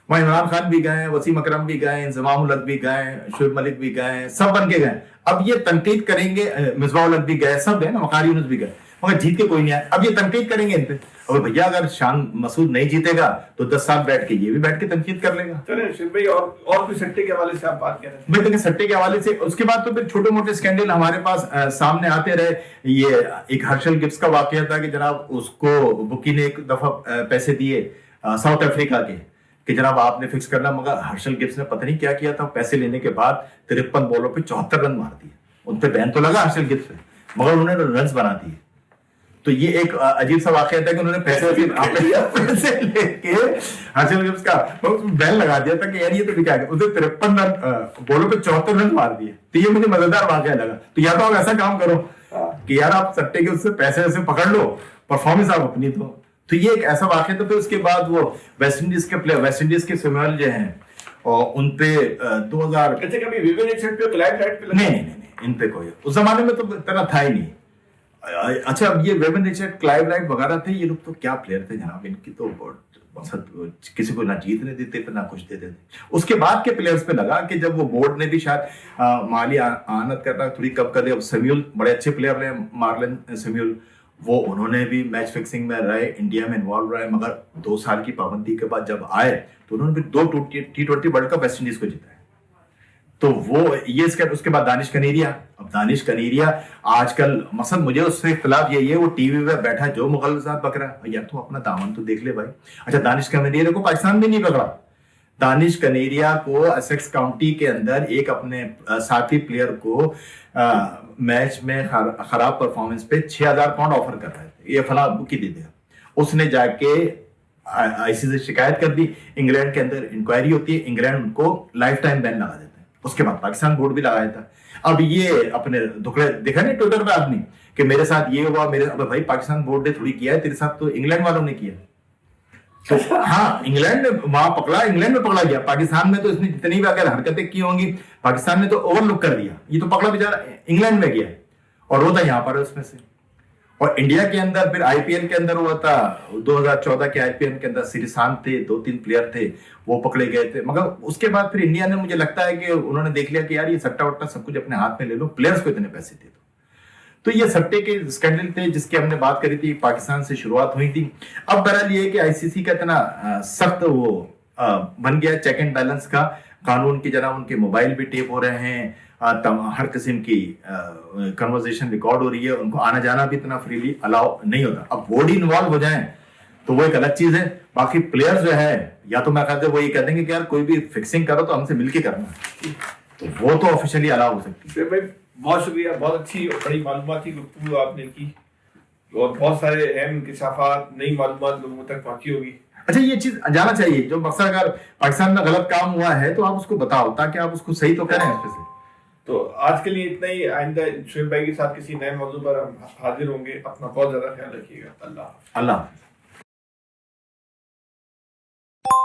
[SPEAKER 2] وہاں عمران خان بھی گئے, وسیم اکرم بھی گئے, انضمام الحق بھی گئے, شعیب ملک بھی گئے, سب بن کے گئے. اب یہ تنقید کریں گے, مصباح الحق بھی گئے, سب گئے نا, وقار یونس بھی گئے, مگر جیت کے کوئی نہیں آئے. اب یہ تنقید کریں گے ان پہ. اور بھیا اگر شان مسعود نہیں جیتے گا تو 10 سال بیٹھ کے یہ بھی بیٹھ کے تنقید کر لے گا.
[SPEAKER 1] چلیں شیخ بھائی, اور کوئی سٹے کے حوالے سے آپ بات کر رہے ہیں؟
[SPEAKER 2] بھائی دیکھیں سٹے کے حوالے سے اس کے بعد تو پھر چھوٹے موٹے اسکینڈل ہمارے پاس سامنے آتے رہے. یہ ایک ہرشل گبس کا واقعہ تھا کہ جناب اس کو بکی نے ایک دفعہ پیسے دیے ساؤتھ افریقہ کے کہ جناب آپ نے فکس کرنا, مگر ہرشل گبس نے پتہ نہیں کیا کیا تھا, پیسے لینے کے بعد 53 بالوں پہ 74 رن مار دیے. ان پہ بین تو لگا ہرشل گبس پہ, مگر انہوں نے رنز بنا دیے. تو یہ ایک عجیب سا واقعہ تھا کہ انہوں نے پیسے لے کے ہرشل گبس کا بین لگا دیا تھا کہ یار یہ تو کیا ہے, اسے 53 رن بالوں پہ 74 رن مار دیے. تو یہ مجھے مزیدار واقعہ لگا. تو یا تو آپ ایسا کام کرو کہ یار آپ سٹے کے اس سے پیسے ایسے پکڑ لو, پرفارمنس آپ اپنی دو. تو یہ ایک ایسا واقعہ تھا. پھر اس کے بعد وہ ویسٹ انڈیز کے پلیئر, ویسٹ انڈیز کے سیموئل جو ہیں, اور ان پہ 2000 نہیں ان پہ کوئی اس زمانے میں تو اتنا تھا ہی نہیں. اچھا اب یہ ویون ریچرڈ, کلائیو رائٹ وغیرہ تھے, یہ لوگ تو کیا پلیئر تھے جناب. ان کی تو کسی کو نہ جیتنے دیتے تھے نہ کچھ دیتے تھے. اس کے بعد کے پلیئرز پہ لگا کہ جب وہ بورڈ نے بھی شاید مالی آنت کرنا تھوڑی کم کر دیا. اب سیمیول بڑے اچھے پلیئر رہے, مارلن سیمیول, وہ انہوں نے بھی میچ فکسنگ میں رہے, انڈیا میں انوالو رہے, مگر 2 سال کی پابندی کے بعد جب آئے تو انہوں نے بھی 2 T20 world cup West Indies کو جیتا ہے. تو وہ یہ اس کے بعد دانش کنیریا. اب دانش کنیریا آج کل مثلا مجھے اس سے اختلاف یہی ہے, وہ ٹی وی پہ بیٹھا جو مغلظات بک رہا ہے, یار تو اپنا دامن تو دیکھ لے بھائی. اچھا دانش کنیریا کو پاکستان میں نہیں پکڑا. دانش کنیریا کو اسیکس کاؤنٹی کے اندر ایک اپنے ساتھی پلیئر کو میچ میں خراب پرفارمنس پہ 6000 پاؤنڈ آفر کر رہے تھے, یہ فلاں بکی دے دیا. اس نے جا کے آئی سی سے شکایت کر دی. انگلینڈ کے اندر انکوائری ہوتی ہے, انگلینڈ ان کو لائف ٹائم بین لگا دیتا ہے. اس کے بعد پاکستان بورڈ بھی لگایا تھا. اب یہ اپنے دکھڑے دیکھا نہیں ٹویٹر پہ آدمی کہ میرے ساتھ یہ ہوا, میرے بھائی پاکستان بورڈ نے تھوڑی کیا ہے, تیرے ساتھ تو انگلینڈ والوں نے کیا. تو ہاں انگلینڈ نے وہاں پکڑا, انگلینڈ میں پکڑا گیا. پاکستان میں تو اس نے جتنی بھی اگر حرکتیں کی ہوں گی, پاکستان نے تو اوور لک کر دیا. یہ تو پکڑا بیچارہ انگلینڈ میں گیا اور وہ تھا یہاں پر اس میں سے. اور انڈیا کے اندر پھر آئی پی ایل کے اندر ہوا تھا 2014 کے آئی پی ایل کے اندر سریسان تھے, 2-3 پلیئر تھے, وہ پکڑے گئے تھے. مگر اس کے بعد پھر انڈیا نے, مجھے لگتا ہے کہ انہوں نے دیکھ لیا کہ یار یہ سٹا وٹا سب کچھ اپنے ہاتھ میں لے لو, پلیئرز کو اتنے پیسے دے دو. تو یہ سٹے کے اسکینڈل تھے جس کی ہم نے بات کری تھی, پاکستان سے شروعات ہوئی تھی. اب بہرحال یہ ہے کہ آئی سی سی کا اتنا سخت وہ بن گیا چیک اینڈ بیلنس کا قانون کی جناب. ان کے موبائل بھی ٹیپ ہو رہے ہیں, ہر قسم کی کنورزیشن ریکارڈ ہو رہی ہے, ان کو آنا جانا بھی اتنا فریلی الاؤ نہیں ہوتا. اب بورڈ ہی انوالو ہو جائیں تو وہ ایک الگ چیز ہے. باقی پلیئر جو ہے یا تو میں کہتے وہ یہ کہہ دیں گے کہ یار کوئی بھی فکسنگ کرو تو ہم سے مل کے کرنا, تو وہ تو آفیشیلی الاؤ ہو سکتی ہے.
[SPEAKER 1] بہت شکریہ, بہت اچھی اور بڑی معلوماتی گفتگو آپ نے کی, اور بہت سارے اہم انکشافات, نئی معلومات لوگوں تک پہنچی ہوگی.
[SPEAKER 2] اچھا یہ چیز جانا چاہیے, جو مقصد اگر پاکستان میں غلط کام ہوا ہے تو آپ اس کو بتاؤ تاکہ آپ اس کو صحیح تو کریں اس سے.
[SPEAKER 1] تو آج کے لیے اتنا ہی. آئندہ شعیب بھائی کے ساتھ کسی نئے موضوع پر ہم حاضر ہوں گے. اپنا بہت زیادہ خیال رکھیے گا. اللہ
[SPEAKER 2] حافظ.